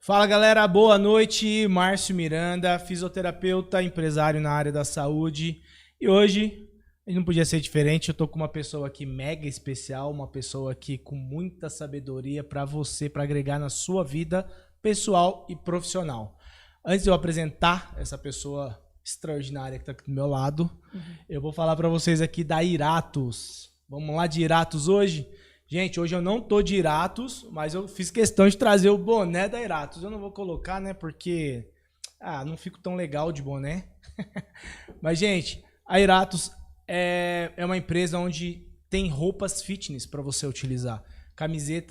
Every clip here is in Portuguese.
Fala galera, boa noite, Márcio Miranda, fisioterapeuta, empresário na área da saúde. E hoje, não podia ser diferente, eu tô com uma pessoa aqui mega especial, uma pessoa aqui com muita sabedoria para você, para agregar na sua vida pessoal e profissional. Antes de eu apresentar essa pessoa extraordinária que tá aqui do meu lado, eu vou falar para vocês aqui da Iratus. Vamos lá de Iratus hoje? Gente, hoje eu não tô de Iratus, mas eu fiz questão de trazer o boné da Iratus. Eu não vou colocar, né, porque não fico tão legal de boné. Mas, gente, a Iratus é uma empresa onde tem roupas fitness para você utilizar.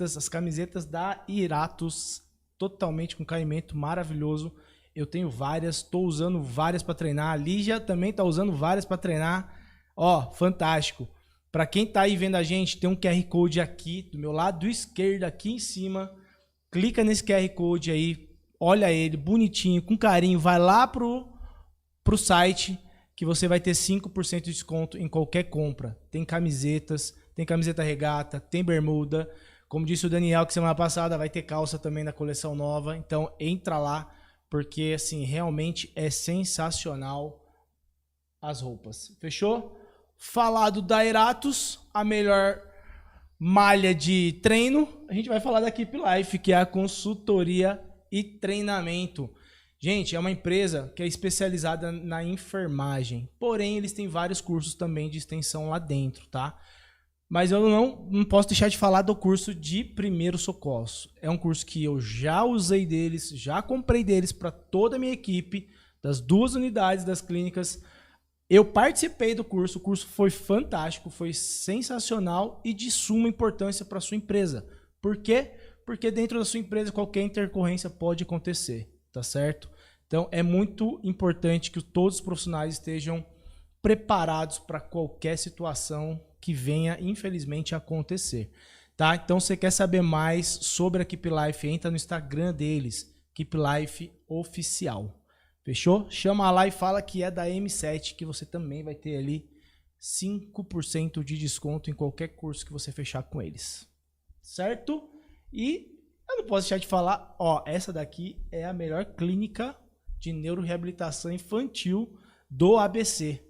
As camisetas da Iratus, totalmente com caimento maravilhoso. Eu tenho várias, estou usando várias para treinar. A Lígia também está usando várias para treinar. Ó, fantástico. Para quem tá aí vendo a gente, tem um QR Code aqui, do meu lado esquerdo, aqui em cima. Clica nesse QR Code aí, olha ele, bonitinho, com carinho. Vai lá pro site que você vai ter 5% de desconto em qualquer compra. Tem camisetas, tem camiseta regata, tem bermuda. Como disse o Daniel, que semana passada vai ter calça também na coleção nova. Então entra lá, porque assim, realmente é sensacional as roupas. Fechou? Falado da Iratus, a melhor malha de treino, a gente vai falar da Keep Life, que é a consultoria e treinamento. Gente, é uma empresa que é especializada na enfermagem, porém eles têm vários cursos também de extensão lá dentro, tá? Mas eu não posso deixar de falar do curso de primeiros socorros. É um curso que eu já usei deles, já comprei deles para toda a minha equipe, das 2 unidades das clínicas. Eu participei do curso, o curso foi fantástico, foi sensacional e de suma importância para a sua empresa. Por quê? Porque dentro da sua empresa qualquer intercorrência pode acontecer, tá certo? Então é muito importante que todos os profissionais estejam preparados para qualquer situação que venha, infelizmente, a acontecer. Tá? Então você quer saber mais sobre a Keep Life, entra no Instagram deles, Keep Life Oficial. Fechou? Chama lá e fala que é da M7, que você também vai ter ali 5% de desconto em qualquer curso que você fechar com eles. Certo? E eu não posso deixar de falar, ó, essa daqui é a melhor clínica de neuroreabilitação infantil do ABC.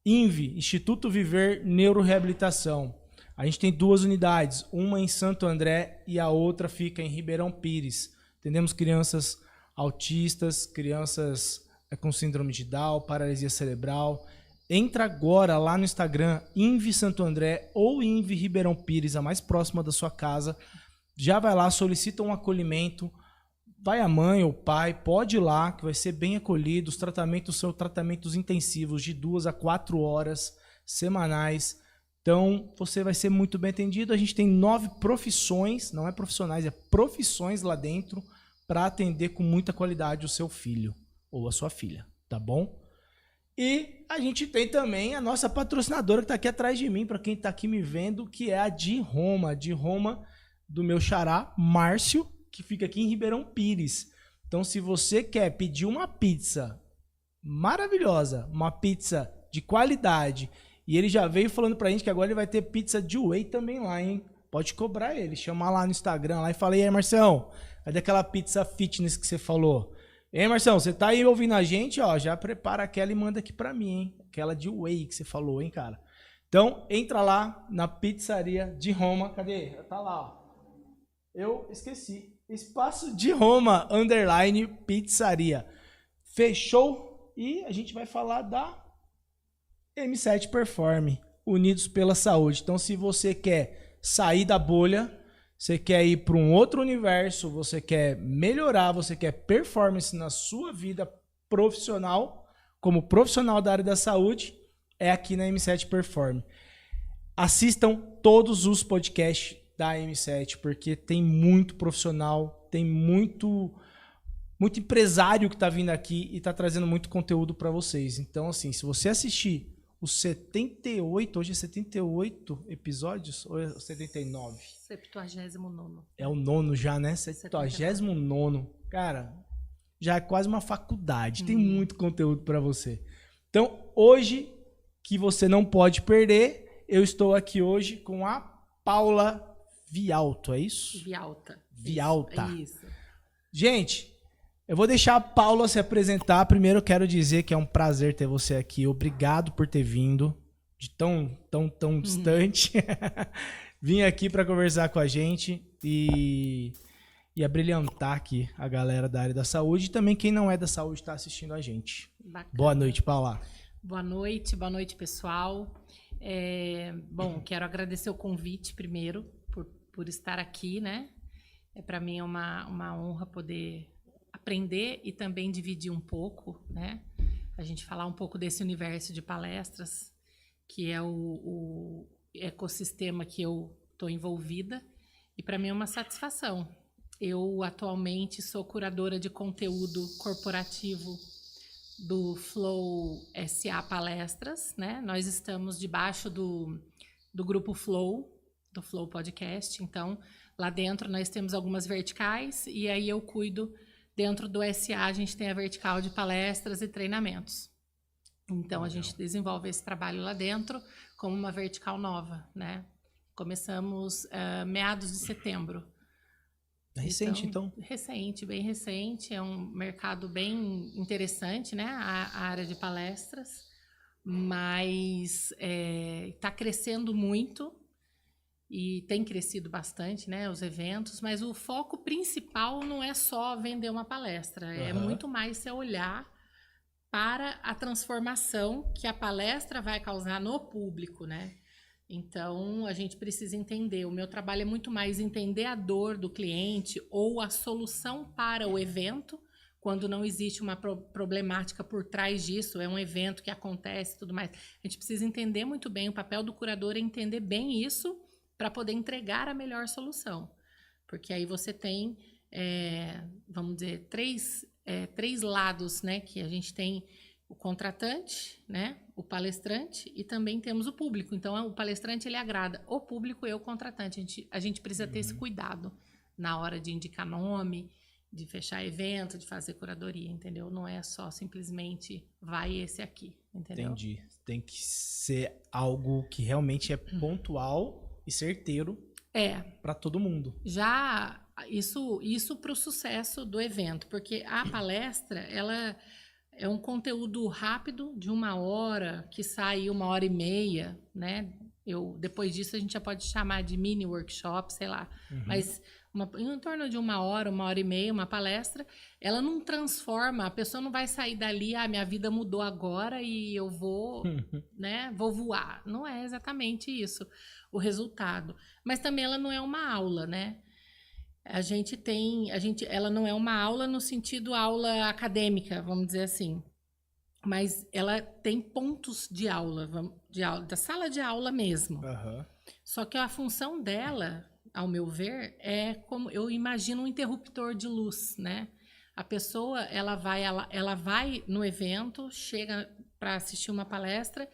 INVI, Instituto Viver Neuroreabilitação. A gente tem 2 unidades, uma em Santo André e a outra fica em Ribeirão Pires. Atendemos crianças autistas, crianças com síndrome de Down, paralisia cerebral. Entra agora lá no Instagram, INVI Santo André ou INVI Ribeirão Pires, a mais próxima da sua casa. Já vai lá, solicita um acolhimento. Vai a mãe ou o pai, pode ir lá, que vai ser bem acolhido. Os tratamentos são tratamentos intensivos de 2 a 4 horas semanais. Então, você vai ser muito bem atendido. A gente tem 9 profissões, não é profissionais, é profissões lá dentro, para atender com muita qualidade o seu filho ou a sua filha, tá bom? E a gente tem também a nossa patrocinadora que está aqui atrás de mim, para quem está aqui me vendo, que é a de Roma do meu xará, Márcio, que fica aqui em Ribeirão Pires. Então, se você quer pedir uma pizza maravilhosa, uma pizza de qualidade, e ele já veio falando pra gente que agora ele vai ter pizza de whey também lá, hein? Pode cobrar ele, chamar lá no Instagram lá e fala: "E aí, Marcião, cadê aquela pizza fitness que você falou?" Ei, Marcião, você tá aí ouvindo a gente, ó, já prepara aquela e manda aqui pra mim, hein? Aquela de whey que você falou, hein, cara? Então, entra lá na pizzaria de Roma. Cadê? Tá lá, ó. Eu esqueci. Espaço de Roma, _ pizzaria. Fechou? E a gente vai falar da M7 Perform, Unidos pela Saúde. Então, se você quer sair da bolha, você quer ir para um outro universo, você quer melhorar, você quer performance na sua vida profissional, como profissional da área da saúde, é aqui na M7 Perform. Assistam todos os podcasts da M7, porque tem muito profissional, tem muito empresário que está vindo aqui e está trazendo muito conteúdo para vocês. Então, assim, se você assistir os 78, hoje é 78 episódios ou é 79? 79º. É o 9º já, né? 79º. Cara, já é quase uma faculdade. Tem muito conteúdo para você. Então, hoje, que você não pode perder, eu estou aqui hoje com a Paula Vialto, é isso? Vialta. Vialta. Isso. Gente, eu vou deixar a Paula se apresentar. Primeiro eu quero dizer que é um prazer ter você aqui. Obrigado por ter vindo de tão distante. Vim aqui para conversar com a gente e abrilhantar aqui a galera da área da saúde e também quem não é da saúde está assistindo a gente. Bacana. Boa noite, Paula. Boa noite, pessoal. Bom, quero agradecer o convite primeiro por estar aqui, né? Para mim é uma honra poder aprender e também dividir um pouco, né? A gente falar um pouco desse universo de palestras, que é o ecossistema que eu estou envolvida, e para mim é uma satisfação. Eu atualmente sou curadora de conteúdo corporativo do Flow SA Palestras, né? Nós estamos debaixo do grupo Flow, do Flow Podcast. Então, lá dentro nós temos algumas verticais e aí eu cuido, dentro do SA a gente tem a vertical de palestras e treinamentos. Então, a gente desenvolve esse trabalho lá dentro como uma vertical nova, né? Começamos meados de setembro. Recente, então? Recente, bem recente. É um mercado bem interessante, né? A área de palestras. Mas está crescendo muito e tem crescido bastante, né? Os eventos. Mas o foco principal não é só vender uma palestra. Uhum. É muito mais você olhar para a transformação que a palestra vai causar no público, né? Então, a gente precisa entender. O meu trabalho é muito mais entender a dor do cliente ou a solução para o evento, quando não existe uma problemática por trás disso, é um evento que acontece e tudo mais. A gente precisa entender muito bem, o papel do curador é entender bem isso para poder entregar a melhor solução. Porque aí você tem, vamos dizer, três lados, né? Que a gente tem o contratante, né, o palestrante e também temos o público. Então, o palestrante, ele agrada o público e o contratante. A gente precisa ter esse cuidado na hora de indicar nome, de fechar evento, de fazer curadoria, entendeu? Não é só simplesmente vai esse aqui, entendeu? Entendi. Tem que ser algo que realmente é pontual e certeiro para todo mundo. Já isso para o sucesso do evento, porque a palestra, ela é um conteúdo rápido, de 1 hora, que sai 1h30, né? Depois disso, a gente já pode chamar de mini workshop, sei lá. Uhum. Mas em torno de 1 hora, 1h30, uma palestra, ela não transforma, a pessoa não vai sair dali, minha vida mudou agora e eu vou, né, vou voar. Não é exatamente isso o resultado. Mas também ela não é uma aula, né? Ela não é uma aula no sentido aula acadêmica, vamos dizer assim, mas ela tem pontos de aula, da sala de aula mesmo. Uhum. Só que a função dela, ao meu ver, é como eu imagino um interruptor de luz, né? A pessoa, ela vai no evento, chega para assistir uma palestra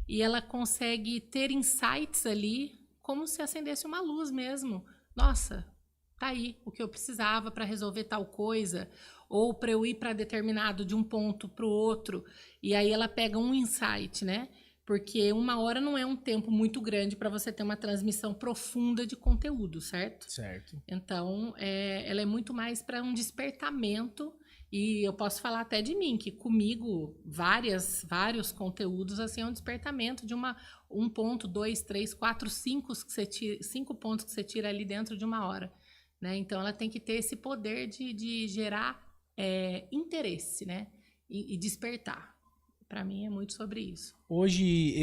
e ela consegue ter insights ali, como se acendesse uma luz mesmo. Nossa, tá aí o que eu precisava para resolver tal coisa, ou para eu ir para determinado de um ponto para o outro, e aí ela pega um insight, né? Porque 1 hora não é um tempo muito grande para você ter uma transmissão profunda de conteúdo, certo? Certo. Então, ela é muito mais para um despertamento, e eu posso falar até de mim, que comigo vários conteúdos, assim, é um despertamento de 1 ponto, 2, 3, 4, 5 pontos que você tira ali dentro de 1 hora. Né? Então, ela tem que ter esse poder de gerar interesse, né? E despertar. Para mim, é muito sobre isso. Hoje,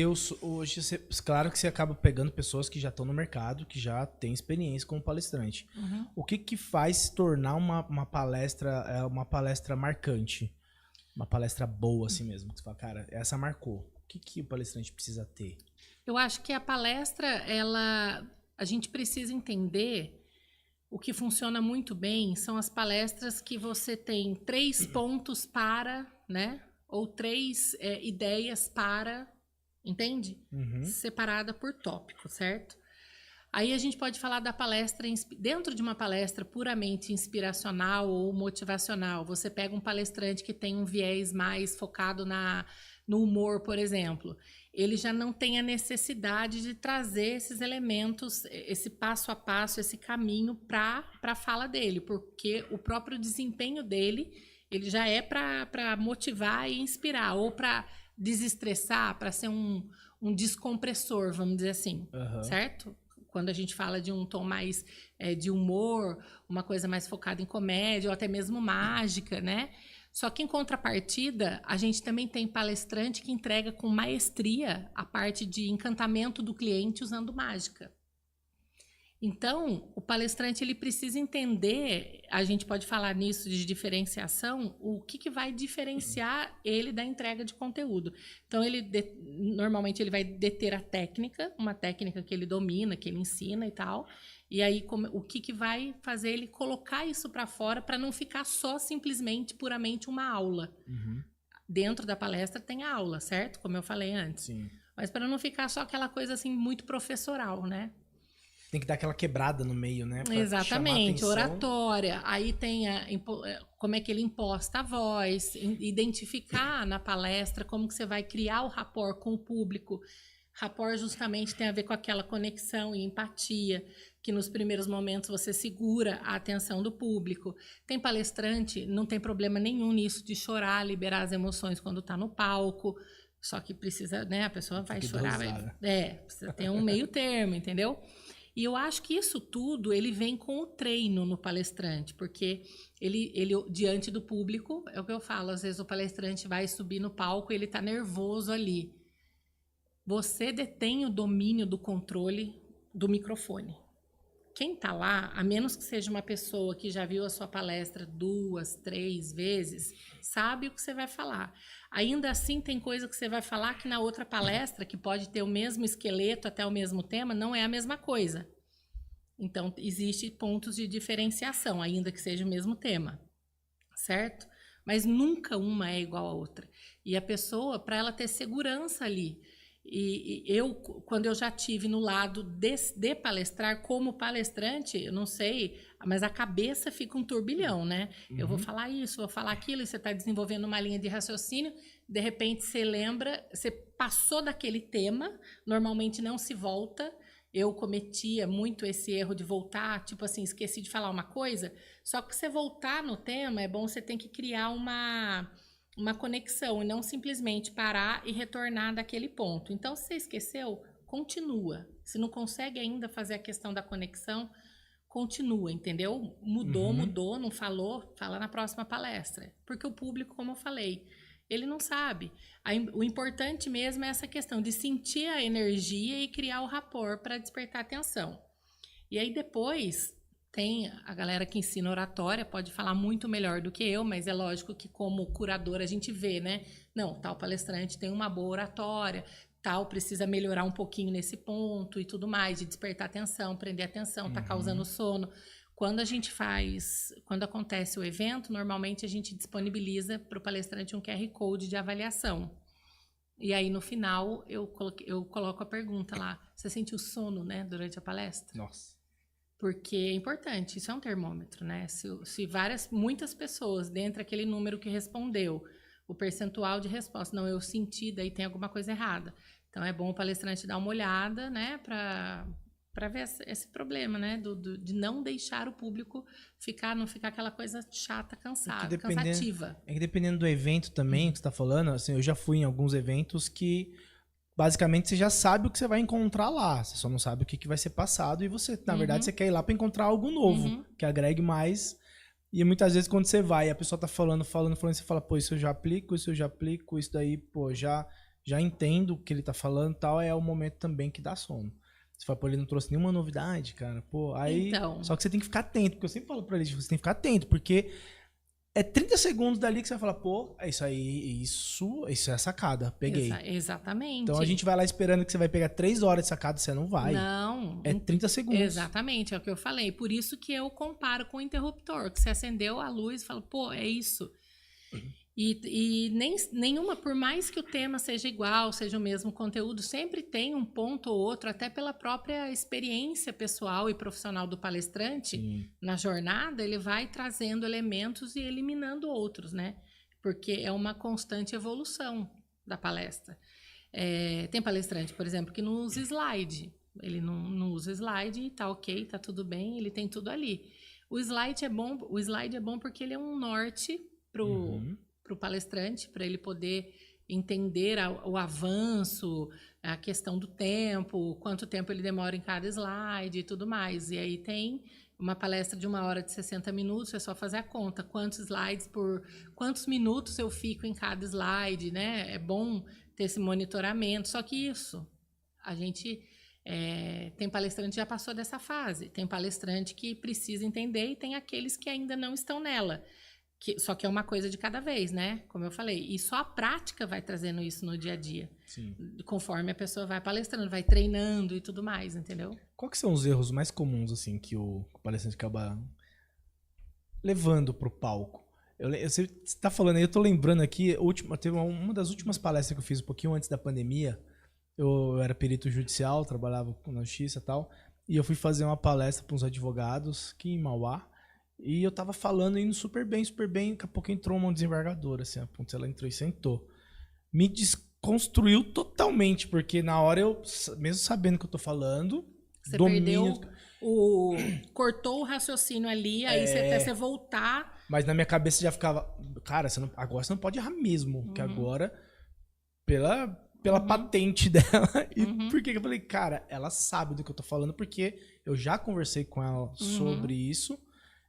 claro que você acaba pegando pessoas que já estão no mercado, que já têm experiência como palestrante. Uhum. O que faz se tornar uma palestra marcante? Uma palestra boa, assim mesmo? Que você fala, cara, essa marcou. O que o palestrante precisa ter? Eu acho que a palestra, a gente precisa entender. O que funciona muito bem são as palestras que você tem 3 pontos para, né? Ou 3 ideias para, entende? Uhum. Separada por tópico, certo? Aí a gente pode falar da palestra, dentro de uma palestra puramente inspiracional ou motivacional. Você pega um palestrante que tem um viés mais focado na no humor, por exemplo, ele já não tem a necessidade de trazer esses elementos, esse passo a passo, esse caminho para a fala dele, porque o próprio desempenho dele, ele já é para motivar e inspirar, ou para desestressar, para ser um descompressor, vamos dizer assim, certo? Quando a gente fala de um tom mais de humor, uma coisa mais focada em comédia, ou até mesmo mágica, né? Só que, em contrapartida, a gente também tem palestrante que entrega com maestria a parte de encantamento do cliente usando mágica. Então, o palestrante ele precisa entender, a gente pode falar nisso de diferenciação, o que vai diferenciar ele da entrega de conteúdo. Então, normalmente ele vai deter a técnica, uma técnica que ele domina, que ele ensina e tal. E aí, o que vai fazer ele colocar isso para fora para não ficar só simplesmente, puramente uma aula. Dentro da palestra tem a aula, certo? Como eu falei antes. Sim. Mas para não ficar só aquela coisa assim muito professoral, né? Tem que dar aquela quebrada no meio, né? Pra Exatamente, oratória. Aí tem como é que ele imposta a voz, identificar na palestra como que você vai criar o rapport com o público. Rapport justamente tem a ver com aquela conexão e empatia, que nos primeiros momentos você segura a atenção do público. Tem palestrante, não tem problema nenhum nisso de chorar, liberar as emoções quando está no palco. Só que precisa, né? A pessoa vai chorar. Precisa ter um meio termo, entendeu? E eu acho que isso tudo, ele vem com o treino no palestrante, porque ele diante do público, é o que eu falo, às vezes o palestrante vai subir no palco e ele está nervoso ali. Você detém o domínio do controle do microfone. Quem está lá, a menos que seja uma pessoa que já viu a sua palestra 2, 3 vezes, sabe o que você vai falar. Ainda assim, tem coisa que você vai falar que na outra palestra, que pode ter o mesmo esqueleto, até o mesmo tema, não é a mesma coisa. Então, existem pontos de diferenciação, ainda que seja o mesmo tema, certo? Mas nunca uma é igual à outra. E a pessoa, para ela ter segurança ali, e eu, quando eu já tive no lado de palestrar como palestrante, eu não sei, mas a cabeça fica um turbilhão, né? Eu vou falar isso, vou falar aquilo, e você está desenvolvendo uma linha de raciocínio, de repente você lembra, você passou daquele tema, normalmente não se volta. Eu cometia muito esse erro de voltar, tipo assim, esqueci de falar uma coisa, só que você voltar no tema, é bom, você tem que criar uma conexão e não simplesmente parar e retornar daquele ponto. Então, se você esqueceu, continua. Se não consegue ainda fazer a questão da conexão, continua, entendeu? Mudou, não falou, fala na próxima palestra. Porque o público, como eu falei, ele não sabe. O importante mesmo é essa questão de sentir a energia e criar o rapport para despertar atenção. E aí depois tem a galera que ensina oratória, pode falar muito melhor do que eu, mas é lógico que como curador a gente vê, né? Não, tal palestrante tem uma boa oratória, tal precisa melhorar um pouquinho nesse ponto e tudo mais, de despertar atenção, prender atenção, tá causando sono. Quando acontece o evento, normalmente a gente disponibiliza para o palestrante um QR Code de avaliação. E aí, no final, eu coloco a pergunta lá. Você sentiu sono, né, durante a palestra? Nossa. Porque é importante, isso é um termômetro, né? Se muitas pessoas, dentro daquele número que respondeu, o percentual de resposta, não, eu senti, daí tem alguma coisa errada. Então, é bom o palestrante dar uma olhada, né, para ver esse problema, né, de não deixar o público não ficar aquela coisa chata, cansativa. É que dependendo do evento também, que você está falando, assim, eu já fui em alguns eventos que basicamente você já sabe o que você vai encontrar lá, você só não sabe o que vai ser passado e você, na verdade, você quer ir lá para encontrar algo novo, que agregue mais. E muitas vezes quando você vai e a pessoa tá falando, você fala, pô, isso eu já aplico, isso daí, pô, já entendo o que ele tá falando e tal, é o momento também que dá sono. Você fala, pô, ele não trouxe nenhuma novidade, cara, pô, aí... Então. Só que você tem que ficar atento, porque eu sempre falo pra eles, você tem que ficar atento, porque é 30 segundos dali que você vai falar, pô, é isso aí, isso é a sacada, peguei. Exatamente. Então a gente vai lá esperando que você vai pegar 3 horas de sacada, você não vai. Não. É 30 segundos. Exatamente, é o que eu falei. Por isso que eu comparo com o interruptor, que você acendeu a luz e fala, pô, é isso. E nenhuma, por mais que o tema seja igual, seja o mesmo conteúdo, sempre tem um ponto ou outro, até pela própria experiência pessoal e profissional do palestrante, na jornada, ele vai trazendo elementos e eliminando outros, né? Porque é uma constante evolução. da palestra. Tem palestrante, por exemplo, que não usa slide. Ele não usa slide e tá ok, tá tudo bem, ele tem tudo ali. O slide é bom porque ele é um norte pro palestrante, para ele poder entender o avanço, a questão do tempo, quanto tempo ele demora em cada slide e tudo mais. E aí tem uma palestra de 1 hora de 60 minutos, é só fazer a conta. Quantos minutos eu fico em cada slide, né? É bom ter esse monitoramento. Só que a gente tem palestrante que já passou dessa fase. Tem palestrante que precisa entender e tem aqueles que ainda não estão nela. Só que é uma coisa de cada vez, né? Como eu falei. E só a prática vai trazendo isso no dia a dia. Sim. Conforme a pessoa vai palestrando, vai treinando e tudo mais, entendeu? Qual que são os erros mais comuns, assim, que o palestrante acaba levando pro palco? Você tá falando aí, eu tô lembrando aqui, teve uma das últimas palestras que eu fiz um pouquinho antes da pandemia. Eu era perito judicial, trabalhava na justiça e tal, e eu fui fazer uma palestra para uns advogados aqui em Mauá. E eu tava falando, indo super bem, daqui a pouco entrou uma desembargadora, assim, ela entrou e sentou. Me desconstruiu totalmente, porque na hora eu, mesmo sabendo o que eu tô falando, você perdeu cortou o raciocínio ali, aí até você voltar... Mas na minha cabeça já ficava, cara, agora você não pode errar mesmo, porque agora, pela patente dela, e por que eu falei, cara, ela sabe do que eu tô falando, porque eu já conversei com ela sobre isso,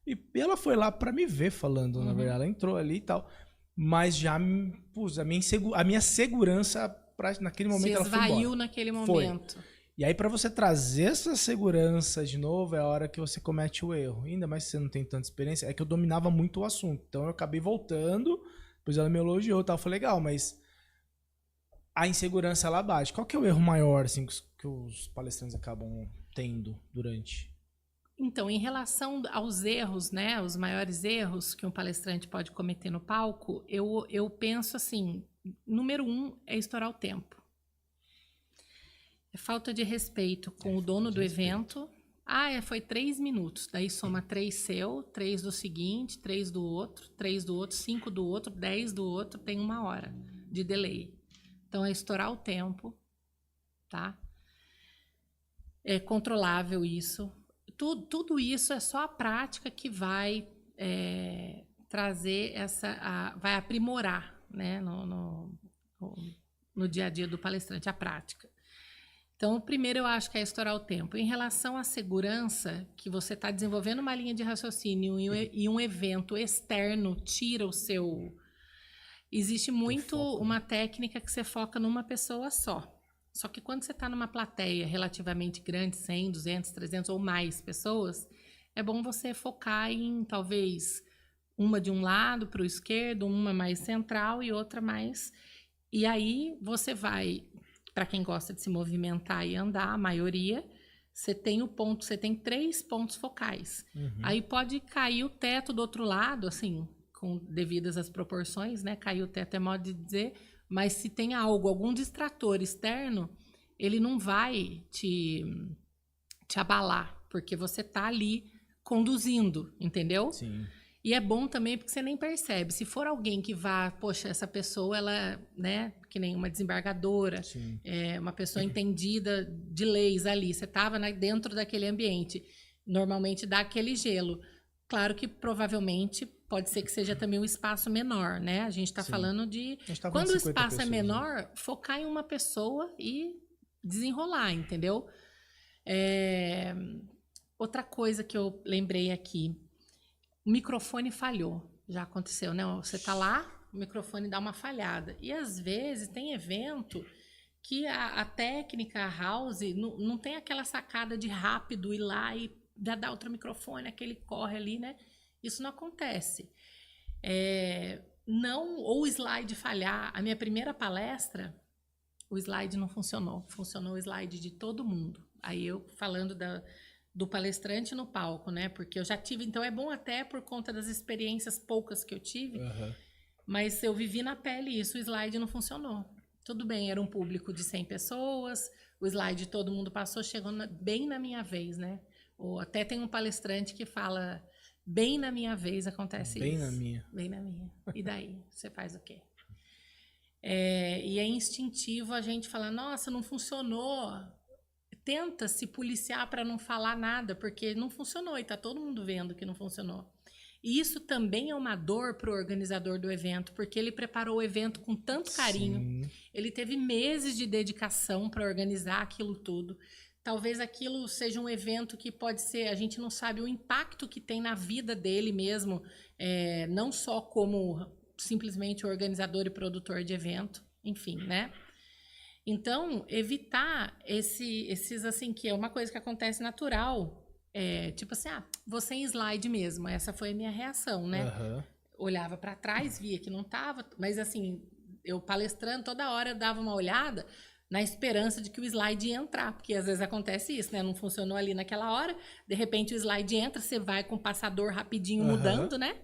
e ela foi lá pra me ver falando, na verdade. Ela entrou ali e tal. Mas já, a minha segurança, naquele momento, ela foi embora. Se esvaiu naquele momento. Foi. E aí, pra você trazer essa segurança de novo, é a hora que você comete o erro. Ainda mais se você não tem tanta experiência. É que eu dominava muito o assunto. Então, eu acabei voltando. Depois ela me elogiou e tal. Foi legal, mas a insegurança, ela bate. Qual que é o erro maior, assim, que os palestrantes acabam tendo durante... Então, em relação aos erros, né, os maiores erros que um palestrante pode cometer no palco, eu penso assim, número 1 é estourar o tempo. É falta de respeito com o dono do evento. Foi 3 minutos, daí soma 3 seu, 3 do seguinte, 3 do outro, 3 do outro, 5 do outro, 10 do outro, tem 1 hora de delay. Então, é estourar o tempo, tá? É controlável isso. Tudo isso é só a prática que vai trazer vai aprimorar, né, no dia a dia do palestrante, a prática. Então, primeiro eu acho que é estourar o tempo. Em relação à segurança, que você está desenvolvendo uma linha de raciocínio e um evento externo tira o seu... Existe muito uma técnica que você foca numa pessoa só. Só que quando você está numa plateia relativamente grande, 100, 200, 300 ou mais pessoas, é bom você focar em, talvez, uma de um lado para o esquerdo, uma mais central e outra mais... E aí você vai, para quem gosta de se movimentar e andar, a maioria, você tem 3 pontos focais. Aí pode cair o teto do outro lado, assim, com devidas as proporções, né? Cair o teto é modo de dizer... Mas se tem algum distrator externo, ele não vai te abalar, porque você está ali conduzindo, entendeu? Sim. E é bom também porque você nem percebe. Se for alguém que vá, poxa, essa pessoa, ela, né, que nem uma desembargadora, uma pessoa entendida de leis ali, você estava dentro daquele ambiente, normalmente dá aquele gelo. Claro que provavelmente pode ser que seja também um espaço menor, né? A gente está falando de... Quando o espaço pessoas, é menor, né? Focar em uma pessoa e desenrolar, entendeu? Outra coisa que eu lembrei aqui, o microfone falhou. Já aconteceu, né? Você está lá, o microfone dá uma falhada. E às vezes tem evento que a técnica, a house, não tem aquela sacada de rápido ir lá e dar outro microfone, aquele corre ali, né? Isso não acontece. Ou o slide falhar. A minha primeira palestra, o slide não funcionou. Funcionou o slide de todo mundo. Aí eu falando do palestrante no palco, né? Porque eu já tive... Então é bom até por conta das experiências poucas que eu tive. Mas eu vivi na pele isso. O slide não funcionou. Tudo bem, era um público de 100 pessoas. O slide todo mundo passou, chegou bem na minha vez, né? Ou até tem um palestrante que fala, bem na minha vez acontece bem isso. Na minha. Bem na minha. E daí? Você faz o quê? E é instintivo a gente falar, nossa, não funcionou. Tenta se policiar para não falar nada, porque não funcionou e está todo mundo vendo que não funcionou. E isso também é uma dor para o organizador do evento, porque ele preparou o evento com tanto carinho. Sim. Ele teve meses de dedicação para organizar aquilo tudo. Talvez aquilo seja um evento que pode ser, a gente não sabe o impacto que tem na vida dele mesmo, não só como simplesmente organizador e produtor de evento, enfim, né? Então, evitar esses, assim, que é uma coisa que acontece natural, tipo assim, vou sem slide mesmo. Essa foi a minha reação, né? Aham. Olhava para trás, via que não tava, mas assim, eu palestrando toda hora eu dava uma olhada na esperança de que o slide ia entrar, porque às vezes acontece isso, né? Não funcionou ali naquela hora, de repente o slide entra, você vai com o passador rapidinho mudando, né?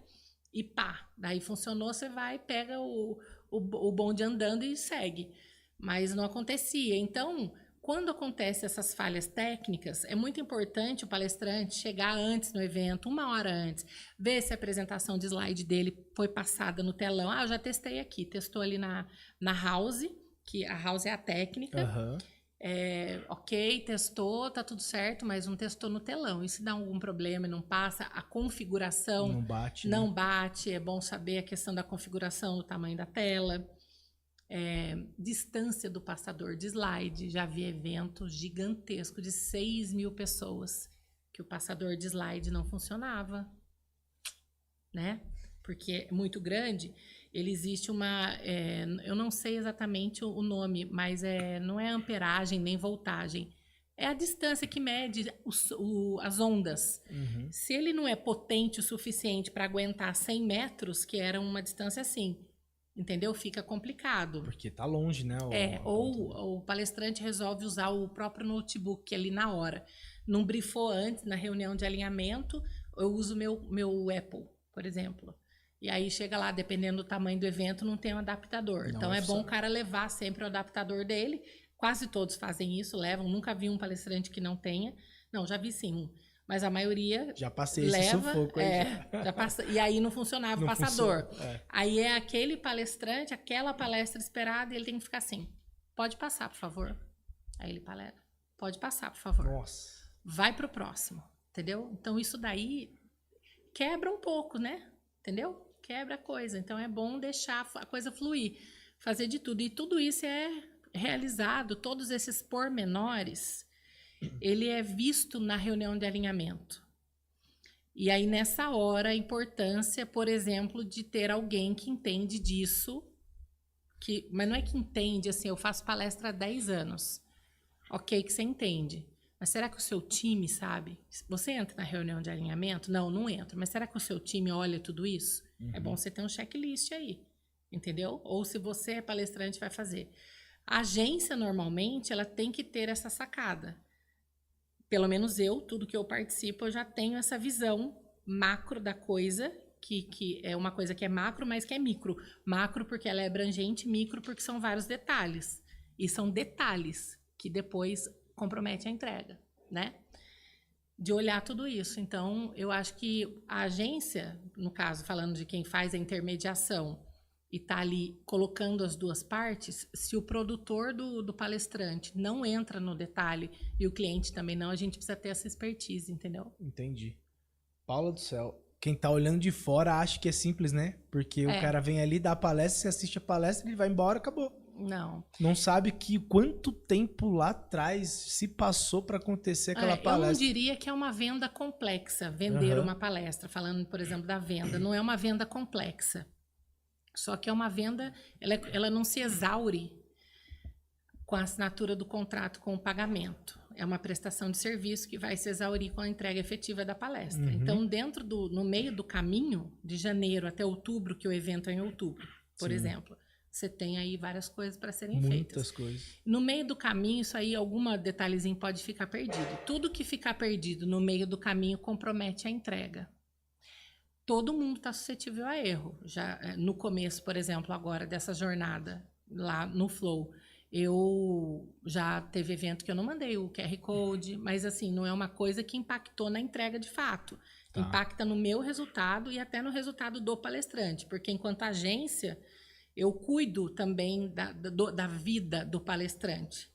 E pá, daí funcionou, você vai, pega o bonde andando e segue. Mas não acontecia. Então, quando acontecem essas falhas técnicas, é muito importante o palestrante chegar antes no evento, 1 hora antes, ver se a apresentação de slide dele foi passada no telão. Eu já testei aqui, testou ali na house, que a house é a técnica. Aham. Ok, testou, tá tudo certo, mas não testou no telão. E se dá algum problema e não passa, a configuração Não bate. não Né? bate. É bom saber a questão da configuração, do tamanho da tela. Distância do passador de slide. Já vi evento gigantesco de 6.000 pessoas que o passador de slide não funcionava, né? Porque é muito grande. Ele existe eu não sei exatamente o nome, mas não é amperagem nem voltagem. É a distância que mede as ondas. Uhum. Se ele não é potente o suficiente para aguentar 100 metros, que era uma distância assim, entendeu? Fica complicado. Porque tá longe, né? Ou o palestrante resolve usar o próprio notebook ali na hora. Não brifou antes, na reunião de alinhamento, eu uso meu Apple, por exemplo. E aí chega lá, dependendo do tamanho do evento, não tem um adaptador. Então é bom o cara levar sempre o adaptador dele. Quase todos fazem isso, levam. Nunca vi um palestrante que não tenha. Não, já vi sim um. Mas a maioria já passei leva, esse sufoco aí. Já passa, e aí não funcionava o passador. Funciona, Aí é aquele palestrante, aquela palestra esperada, e ele tem que ficar assim, pode passar, por favor. Aí ele palestra, pode passar, por favor. Nossa. Vai pro próximo, entendeu? Então isso daí quebra um pouco, né? Entendeu? Quebra a coisa. Então é bom deixar a coisa fluir, fazer de tudo. E tudo isso é realizado, todos esses pormenores, ele é visto na reunião de alinhamento. E aí, nessa hora, a importância, por exemplo, de ter alguém que entende disso, mas não é que entende, assim, eu faço palestra há 10 anos. Ok que você entende. Mas será que o seu time sabe? Você entra na reunião de alinhamento? Não, não entra. Mas será que o seu time olha tudo isso? Uhum. É bom você ter um checklist aí, entendeu? Ou se você é palestrante, vai fazer. A agência, normalmente, ela tem que ter essa sacada. Pelo menos tudo que eu participo, eu já tenho essa visão macro da coisa, que é uma coisa que é macro, mas que é micro. Macro porque ela é abrangente, micro porque são vários detalhes. E são detalhes que depois comprometem a entrega, né? De olhar tudo isso. Então, eu acho que a agência, no caso, falando de quem faz a intermediação, e está ali colocando as duas partes, se o produtor do palestrante não entra no detalhe e o cliente também não, a gente precisa ter essa expertise, entendeu? Entendi. Paula do céu. Quem tá olhando de fora acha que é simples, né? Porque o cara vem ali, dá a palestra, você assiste a palestra, ele vai embora, acabou. Não. Não sabe que quanto tempo lá atrás se passou para acontecer aquela palestra. Eu não diria que é uma venda complexa, vender uma palestra, falando, por exemplo, da venda. Não é uma venda complexa. Só que é uma venda, ela não se exaure com a assinatura do contrato com o pagamento. É uma prestação de serviço que vai se exaurir com a entrega efetiva da palestra. Então, no meio do caminho, de janeiro até outubro, que o evento é em outubro, por exemplo, você tem aí várias coisas para serem feitas. Muitas coisas. No meio do caminho, isso aí, algum detalhezinho pode ficar perdido. Tudo que ficar perdido no meio do caminho compromete a entrega. Todo mundo está suscetível a erro. Já no começo, por exemplo, agora dessa jornada lá no Flow, eu já teve evento que eu não mandei o QR Code, mas assim, não é uma coisa que impactou na entrega de fato. Impacta no meu resultado e até no resultado do palestrante, porque enquanto agência, eu cuido também da vida do palestrante,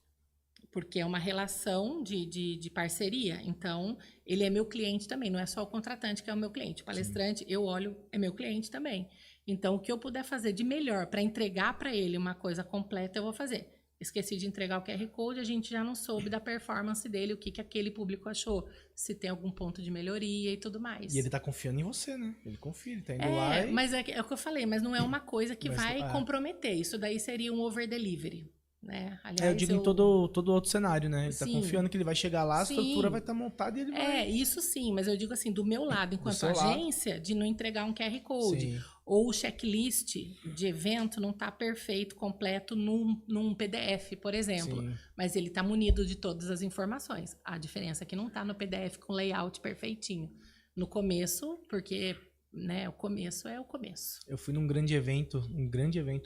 porque é uma relação de parceria. Então, ele é meu cliente também, não é só o contratante que é o meu cliente. O palestrante, eu olho, é meu cliente também. Então, o que eu puder fazer de melhor para entregar para ele uma coisa completa, eu vou fazer. Esqueci de entregar o QR Code, a gente já não soube da performance dele, o que aquele público achou, se tem algum ponto de melhoria e tudo mais. E ele tá confiando em você, né? Ele confia, ele tá indo lá e... Mas é o que eu falei, mas não é uma coisa que vai comprometer. Isso daí seria um over-delivery. Né? Aliás, eu digo em todo outro cenário, né? Ele tá confiando que ele vai chegar lá, a estrutura vai estar montada e ele vai... isso sim, mas eu digo assim, do meu lado, enquanto agência, de não entregar um QR Code. Sim. Ou o checklist de evento não tá perfeito, completo num PDF, por exemplo. Sim. Mas ele tá munido de todas as informações. A diferença é que não tá no PDF com layout perfeitinho. No começo, porque né, o começo é o começo. Eu fui num grande evento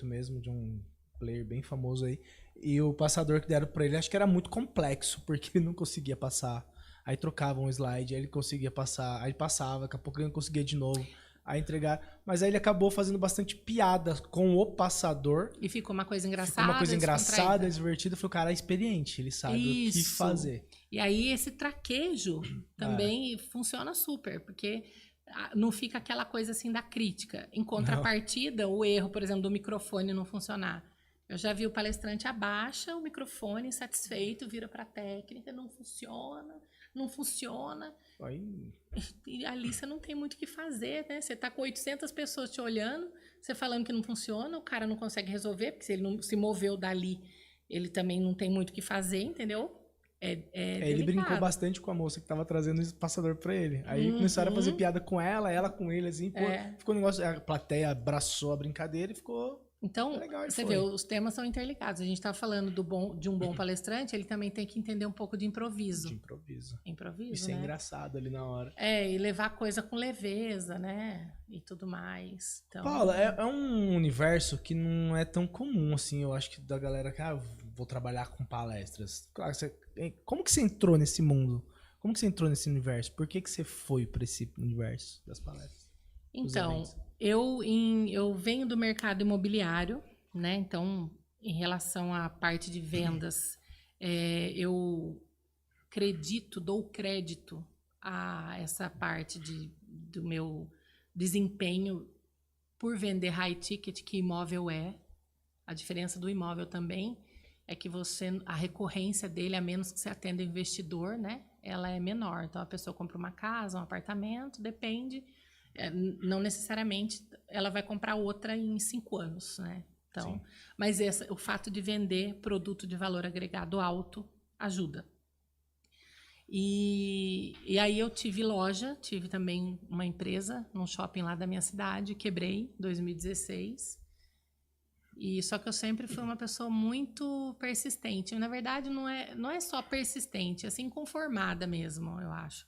mesmo, de um player bem famoso aí. E o passador que deram pra ele, acho que era muito complexo, porque ele não conseguia passar. Aí trocavam um slide, aí ele conseguia passar, aí passava, daqui a pouco ele não conseguia de novo. Aí entregar. Mas aí ele acabou fazendo bastante piada com o passador. E ficou uma coisa engraçada. Ficou uma coisa engraçada, divertida. Foi o cara experiente, ele sabe o que fazer. E aí esse traquejo também funciona super, porque não fica aquela coisa assim da crítica. Em contrapartida, o erro, por exemplo, do microfone não funcionar. Eu já vi o palestrante abaixa o microfone, insatisfeito, vira para a técnica, não funciona. Aí... E ali você não tem muito o que fazer, né? Você tá com 800 pessoas te olhando, você falando que não funciona, o cara não consegue resolver, porque se ele não se moveu dali, ele também não tem muito o que fazer, entendeu? Ele brincou bastante com a moça que tava trazendo esse passador pra ele. Aí começaram a fazer piada com ela com ele, assim, ficou um negócio, a plateia abraçou a brincadeira e ficou... Então, você vê, os temas são interligados. A gente está falando de um bom palestrante, ele também tem que entender um pouco de improviso. Improviso, isso, né? É engraçado ali na hora. E levar a coisa com leveza, né? E tudo mais. Então... Paula, é um universo que não é tão comum, assim, eu acho que da galera que, vou trabalhar com palestras. Claro, como que você entrou nesse mundo? Como que você entrou nesse universo? Por que você foi para esse universo das palestras? Então... Eu venho do mercado imobiliário, né? Então, em relação à parte de vendas, eu dou crédito a essa parte do meu desempenho por vender high ticket, que imóvel é. A diferença do imóvel também é que a recorrência dele, a menos que você atenda investidor, né? Ela é menor. Então, a pessoa compra uma casa, um apartamento, depende... não necessariamente ela vai comprar outra em 5 anos, né? Então, mas o fato de vender produto de valor agregado alto ajuda. E aí eu tive também uma empresa num shopping lá da minha cidade, quebrei em 2016. Só que eu sempre fui uma pessoa muito persistente. Na verdade, não é só persistente, é assim, inconformada mesmo, eu acho.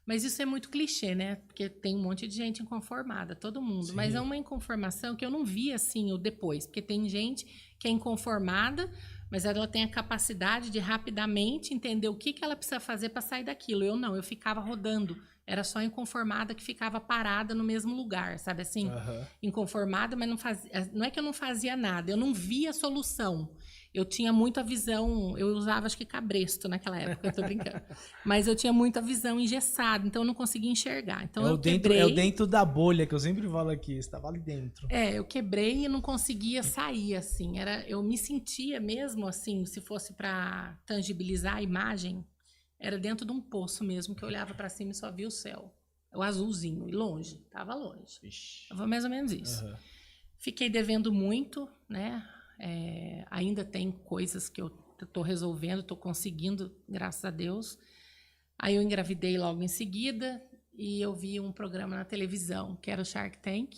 Mas isso é muito clichê, né? Porque tem um monte de gente inconformada, todo mundo. Sim. Mas é uma inconformação que eu não vi assim o depois. Porque tem gente que é inconformada, mas ela tem a capacidade de rapidamente entender o que ela precisa fazer para sair daquilo. Eu não, eu ficava rodando. Era só inconformada que ficava parada no mesmo lugar, sabe assim? Inconformada, mas não é que eu não fazia nada, eu não via a solução. Eu tinha muita visão, eu usava acho que cabresto naquela época, eu tô brincando. Mas eu tinha muita visão engessada, então eu não conseguia enxergar. Então eu quebrei. É o dentro da bolha, que eu sempre falo aqui, você estava ali dentro. Eu quebrei e não conseguia sair, assim. Eu me sentia mesmo, assim, se fosse para tangibilizar a imagem, era dentro de um poço mesmo, que eu olhava para cima e só via o céu. O azulzinho, e longe, estava longe. Foi mais ou menos isso. Fiquei devendo muito, né? Ainda tem coisas que eu estou resolvendo, estou conseguindo, graças a Deus. Aí eu engravidei logo em seguida e eu vi um programa na televisão, que era o Shark Tank,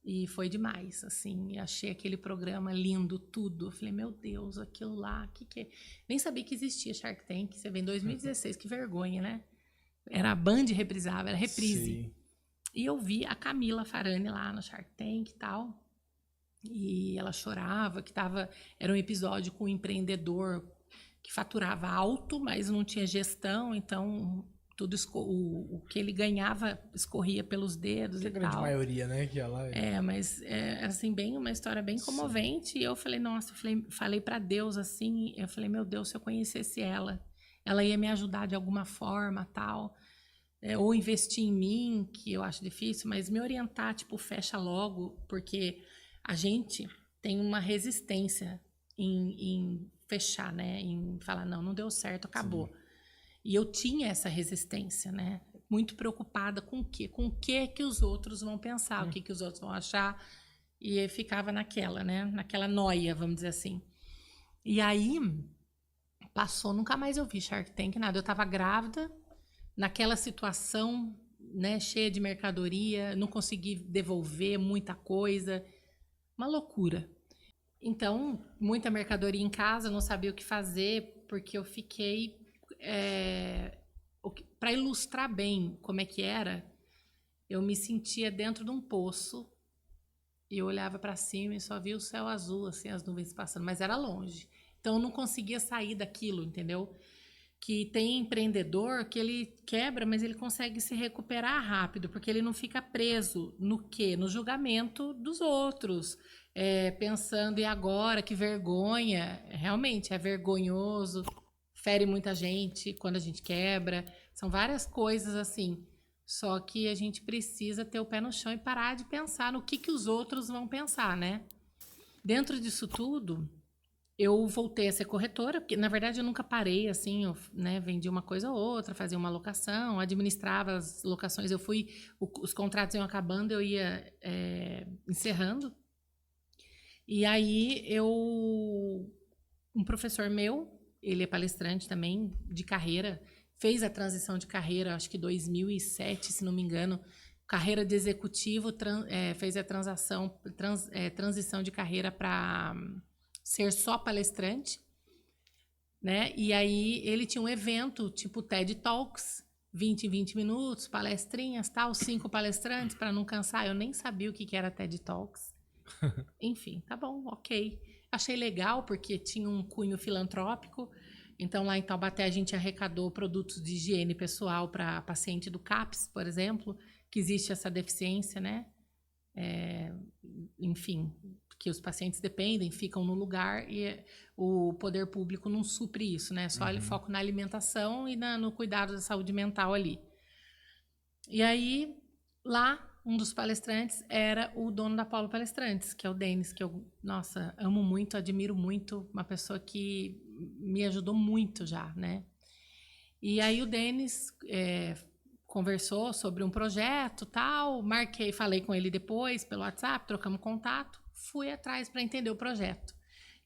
e foi demais, assim, achei aquele programa lindo, tudo. Eu falei, meu Deus, aquilo lá, que é? Nem sabia que existia Shark Tank, você vê em 2016, que vergonha, né? Era a Band reprisava, era reprise. Sim. E eu vi a Camila Farani lá no Shark Tank e tal. E ela chorava, era um episódio com um empreendedor que faturava alto, mas não tinha gestão, então tudo o que ele ganhava escorria pelos dedos Que e a grande tal. maioria, né? Que ela... Mas assim, bem uma história bem comovente. E eu falei, nossa, falei para Deus assim, eu falei, meu Deus, se eu conhecesse ela ia me ajudar de alguma forma, tal. Ou investir em mim, que eu acho difícil, mas me orientar, tipo, fecha logo, porque a gente tem uma resistência em fechar, né? Em falar, não deu certo, acabou. Sim. E eu tinha essa resistência, né? Muito preocupada com o quê? Com o que os outros vão pensar, o que os outros vão achar. E eu ficava naquela, né? Naquela noia, vamos dizer assim. E aí, passou, nunca mais eu vi Shark Tank, nada. Eu tava grávida, naquela situação, né? Cheia de mercadoria, não consegui devolver muita coisa. Uma loucura. Então, muita mercadoria em casa, não sabia o que fazer, porque eu fiquei... para ilustrar bem como é que era, eu me sentia dentro de um poço e eu olhava para cima e só via o céu azul, assim, as nuvens passando, mas era longe. Então eu não conseguia sair daquilo, entendeu? Que tem empreendedor que ele quebra, mas ele consegue se recuperar rápido, porque ele não fica preso no quê? No julgamento dos outros. Pensando, e agora, que vergonha. Realmente, é vergonhoso, fere muita gente quando a gente quebra. São várias coisas assim. Só que a gente precisa ter o pé no chão e parar de pensar no que os outros vão pensar, né? Dentro disso tudo, eu voltei a ser corretora, porque na verdade eu nunca parei, assim, eu, né, vendi uma coisa ou outra, fazia uma locação, administrava as locações, os contratos iam acabando, eu ia encerrando. E aí um professor meu, ele é palestrante também, de carreira, fez a transição de carreira, acho que 2007, se não me engano, carreira de executivo, fez a transição de carreira para ser só palestrante, né? E aí ele tinha um evento tipo TED Talks, 20 em 20 minutos, palestrinhas, tal, 5 palestrantes para não cansar. Eu nem sabia o que era TED Talks. Enfim, tá bom, ok. Achei legal porque tinha um cunho filantrópico. Então lá em Taubaté a gente arrecadou produtos de higiene pessoal para paciente do CAPS, por exemplo, que existe essa deficiência, né? Enfim, que os pacientes dependem, ficam no lugar e o poder público não supre isso, né? Só ele foca na alimentação e no cuidado da saúde mental ali. E aí, lá, um dos palestrantes era o dono da Paulo Palestrantes, que é o Denis, que eu, nossa, amo muito, admiro muito, uma pessoa que me ajudou muito já, né? E aí o Denis conversou sobre um projeto, tal, falei com ele depois pelo WhatsApp, trocamos contato, fui atrás para entender o projeto.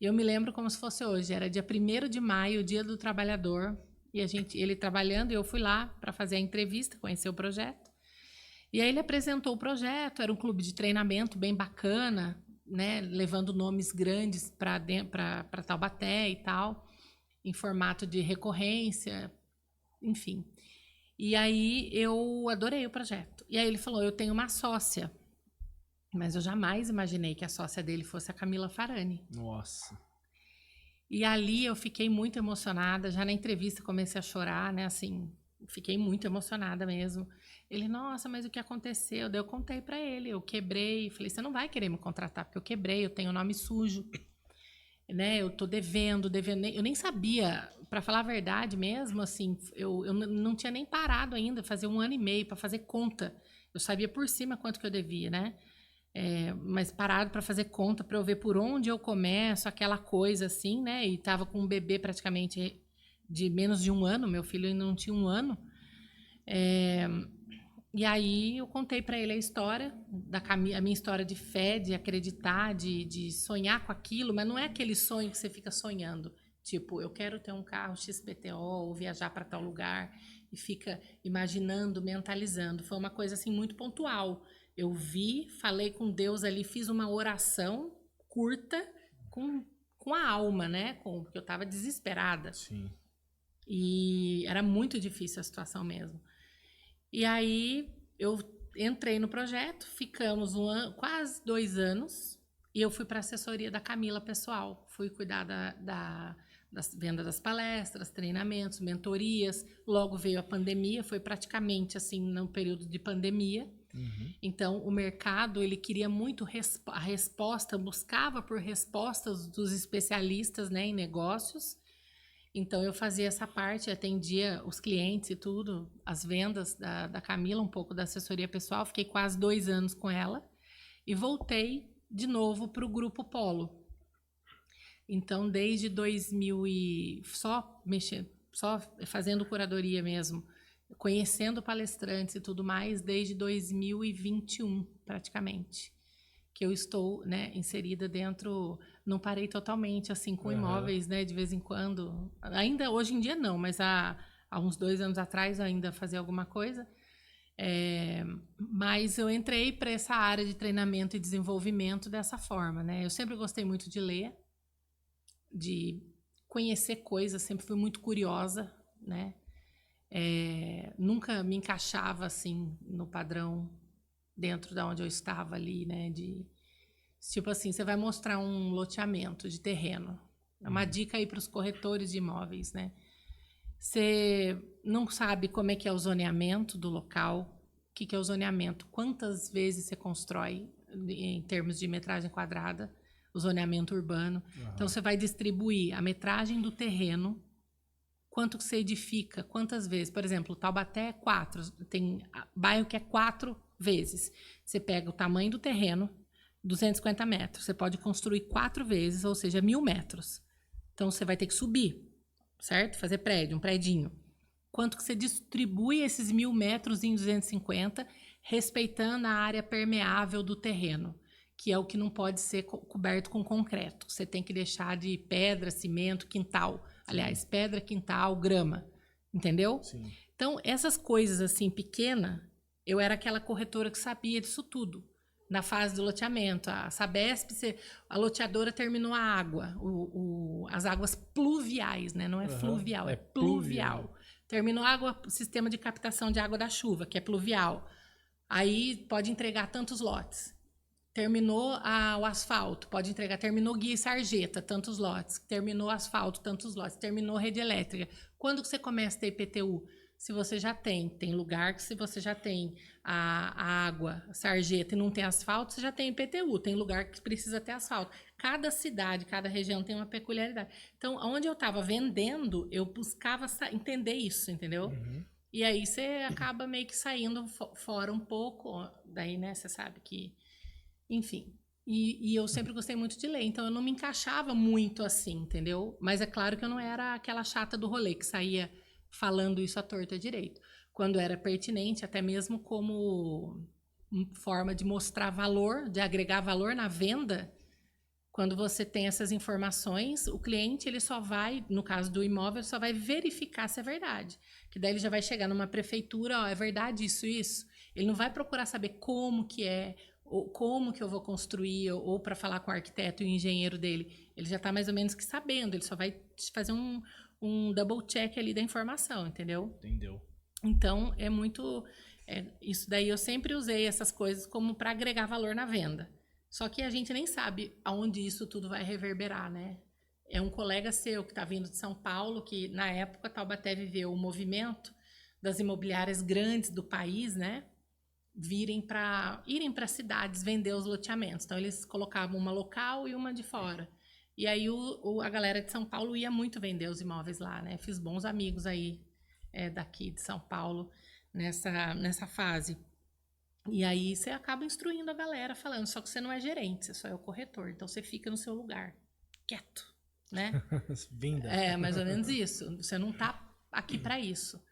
E eu me lembro como se fosse hoje, era dia 1º de maio, Dia do Trabalhador, e ele trabalhando, e eu fui lá para fazer a entrevista, conhecer o projeto. E aí ele apresentou o projeto, era um clube de treinamento bem bacana, né, levando nomes grandes para Taubaté e tal, em formato de recorrência, enfim. E aí eu adorei o projeto. E aí ele falou, eu tenho uma sócia, mas eu jamais imaginei que a sócia dele fosse a Camila Farani. Nossa. E ali eu fiquei muito emocionada, já na entrevista comecei a chorar, né, assim, fiquei muito emocionada mesmo. Ele, nossa, mas o que aconteceu? Daí eu contei pra ele, eu quebrei, falei, você não vai querer me contratar, porque eu quebrei, eu tenho nome sujo, né, eu tô devendo, eu nem sabia, pra falar a verdade mesmo, assim, eu não tinha nem parado ainda, fazia 1 ano e meio pra fazer conta, eu sabia por cima quanto que eu devia, né, mas parado para fazer conta, para eu ver por onde eu começo, aquela coisa assim, né? E tava com um bebê praticamente de menos de 1 ano, meu filho ainda não tinha 1 ano. E aí eu contei para ele a história, a minha história de fé, de acreditar, de sonhar com aquilo, mas não é aquele sonho que você fica sonhando. Tipo, eu quero ter um carro XPTO ou viajar para tal lugar e fica imaginando, mentalizando. Foi uma coisa assim muito pontual. Eu vi, falei com Deus ali, fiz uma oração curta com a alma, né? Porque eu estava desesperada. Sim. E era muito difícil a situação mesmo. E aí eu entrei no projeto, ficamos quase 2 anos, e eu fui para a assessoria da Camila pessoal. Fui cuidar venda das palestras, treinamentos, mentorias. Logo veio a pandemia, foi praticamente assim no período de pandemia. Então, o mercado, ele queria muito a resposta, buscava por respostas dos especialistas, né, em negócios. Então, eu fazia essa parte, atendia os clientes e tudo, as vendas da Camila, um pouco da assessoria pessoal. Fiquei quase 2 anos com ela e voltei de novo para o Grupo Polo. Então, desde 2000 só fazendo curadoria mesmo, conhecendo palestrantes e tudo mais, desde 2021, praticamente, que eu estou, né, inserida dentro. Não parei totalmente assim com imóveis, né, de vez em quando. Ainda hoje em dia não, mas há uns 2 anos atrás ainda fazia alguma coisa. Mas eu entrei para essa área de treinamento e desenvolvimento dessa forma, né? Eu sempre gostei muito de ler, de conhecer coisas, sempre fui muito curiosa, né? Nunca me encaixava assim no padrão dentro da onde eu estava ali, né? Tipo assim, você vai mostrar um loteamento de terreno. É uma dica aí para os corretores de imóveis, né? Você não sabe como é que é o zoneamento do local. O que é o zoneamento? Quantas vezes você constrói em termos de metragem quadrada? O zoneamento urbano. Então, você vai distribuir a metragem do terreno, quanto que você edifica, quantas vezes. Por exemplo, Taubaté é 4, tem bairro que é 4 vezes. Você pega o tamanho do terreno, 250 metros, você pode construir 4 vezes, ou seja, 1.000 metros. Então, você vai ter que subir, certo? Fazer prédio, um predinho. Quanto que você distribui esses 1.000 metros em 250, respeitando a área permeável do terreno, que é o que não pode ser coberto com concreto. Você tem que deixar de pedra, cimento, quintal. Aliás, pedra, quintal, grama. Entendeu? Sim. Então, essas coisas assim, pequenas, eu era aquela corretora que sabia disso tudo. Na fase do loteamento. A Sabesp, a loteadora terminou a água. As águas pluviais, né? Não é fluvial, é pluvial. Terminou a água, o sistema de captação de água da chuva, que é pluvial. Aí pode entregar tantos lotes. Terminou o asfalto, pode entregar. Terminou guia e sarjeta, tantos lotes. Terminou o asfalto, tantos lotes. Terminou rede elétrica. Quando que você começa a ter IPTU? Se você já tem lugar que se você já tem a água, a sarjeta e não tem asfalto, você já tem IPTU. Tem lugar que precisa ter asfalto. Cada cidade, cada região tem uma peculiaridade. Então, onde eu estava vendendo, eu buscava entender isso, entendeu? E aí você acaba meio que saindo fora um pouco. Daí, né, você sabe que... Enfim, e eu sempre gostei muito de ler, então eu não me encaixava muito assim, entendeu? Mas é claro que eu não era aquela chata do rolê que saía falando isso à torta direito. Quando era pertinente, até mesmo como forma de mostrar valor, de agregar valor na venda, quando você tem essas informações, o cliente, ele só vai, no caso do imóvel, só vai verificar se é verdade. Que daí ele já vai chegar numa prefeitura, ó, é verdade isso, isso. Ele não vai procurar saber como que é, ou como que eu vou construir, ou para falar com o arquiteto e o engenheiro dele. Ele já está mais ou menos que sabendo, ele só vai fazer um double check ali da informação, entendeu? Entendeu. Então, é muito... isso daí eu sempre usei essas coisas como para agregar valor na venda. Só que a gente nem sabe aonde isso tudo vai reverberar, né? É um colega seu que está vindo de São Paulo, que na época Taubaté viveu o movimento das imobiliárias grandes do país, né? Irem para cidades vender os loteamentos. Então, eles colocavam uma local e uma de fora. E aí, a galera de São Paulo ia muito vender os imóveis lá, né? Fiz bons amigos aí daqui de São Paulo nessa fase. E aí, você acaba instruindo a galera, falando, só que você não é gerente, você só é o corretor. Então, você fica no seu lugar, quieto, né? Vinda. É, mais ou menos isso. Você não tá aqui para isso.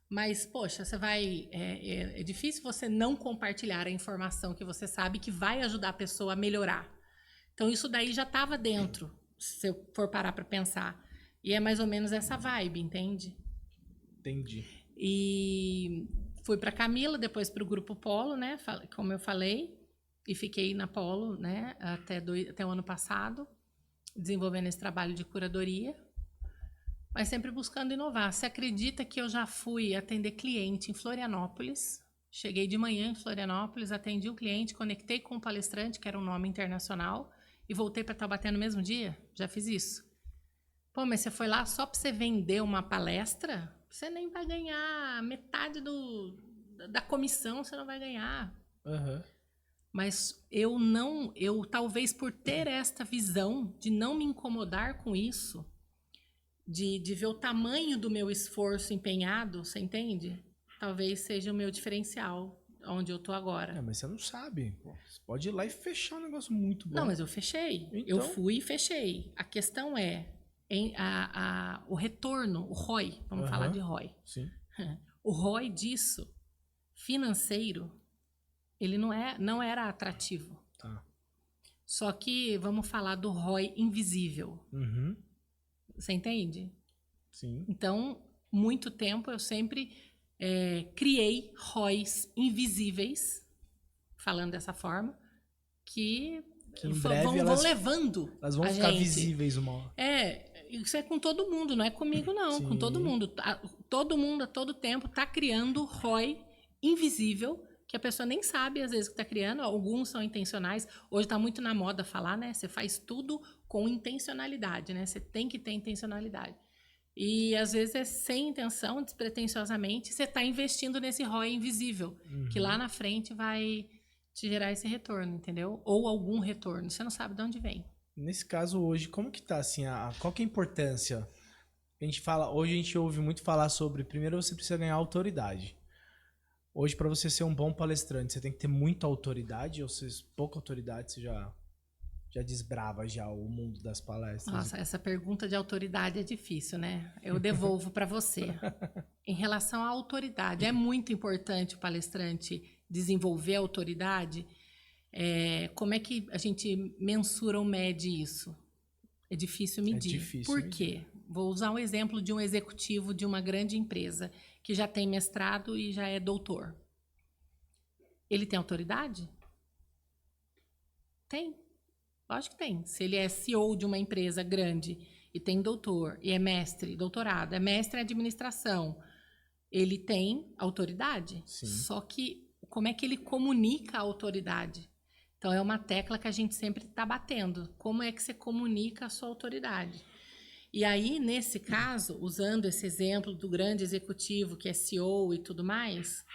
Mas, poxa, você vai... É difícil você não compartilhar a informação que você sabe que vai ajudar a pessoa a melhorar. Então, isso daí já estava dentro, se eu for parar para pensar. E é mais ou menos essa vibe, entende? Entendi. E fui para Camila, depois para o Grupo Polo, né? Como eu falei. E fiquei na Polo, né? Até o ano passado, desenvolvendo esse trabalho de curadoria. Mas sempre buscando inovar. Você acredita que eu já fui atender cliente em Florianópolis? Cheguei de manhã em Florianópolis, atendi o cliente, conectei com o palestrante, que era um nome internacional, e voltei para Taubaté no mesmo dia? Já fiz isso. Pô, mas você foi lá só para você vender uma palestra? Você nem vai ganhar metade da comissão, você não vai ganhar. Aham. Mas eu talvez por ter esta visão de não me incomodar com isso, de ver o tamanho do meu esforço empenhado, você entende? Talvez seja o meu diferencial, onde eu tô agora. Mas você não sabe. Pô, você pode ir lá e fechar um negócio muito bom. Não, mas eu fechei. Então? Eu fui e fechei. A questão é o retorno, o ROI, vamos falar de ROI. Sim. O ROI disso, financeiro, ele não era atrativo. Tá. Só que vamos falar do ROI invisível. Uhum. Você entende? Sim. Então, muito tempo eu sempre criei ROIs invisíveis, falando dessa forma, que em breve vão levando. Elas vão ficar visíveis uma hora. Isso é com todo mundo, não é comigo não, Sim. com todo mundo. Todo mundo a todo tempo está criando ROI invisível, que a pessoa nem sabe às vezes que está criando. Alguns são intencionais. Hoje está muito na moda falar, né? Você faz tudo com intencionalidade, né? Você tem que ter intencionalidade. E às vezes é sem intenção, despretensiosamente, você está investindo nesse ROI invisível, que lá na frente vai te gerar esse retorno, entendeu? Ou algum retorno, você não sabe de onde vem. Nesse caso hoje, como que tá assim, qual que é a importância? Hoje a gente ouve muito falar sobre, primeiro você precisa ganhar autoridade. Hoje para você ser um bom palestrante, você tem que ter muita autoridade, ou pouca autoridade, você já desbrava já o mundo das palestras? Nossa, essa pergunta de autoridade é difícil, né? Eu devolvo para você. Em relação à autoridade, é muito importante o palestrante desenvolver a autoridade. Como é que a gente mensura ou mede isso? É difícil medir. É difícil. Por quê? Vou usar um exemplo de um executivo de uma grande empresa que já tem mestrado e já é doutor. Ele tem autoridade? Tem. Lógico que tem. Se ele é CEO de uma empresa grande e tem doutor, e é mestre, doutorado, é mestre em administração, ele tem autoridade. Sim. Só que como é que ele comunica a autoridade? Então, é uma tecla que a gente sempre está batendo. Como é que você comunica a sua autoridade? E aí, nesse caso, usando esse exemplo do grande executivo que é CEO e tudo mais,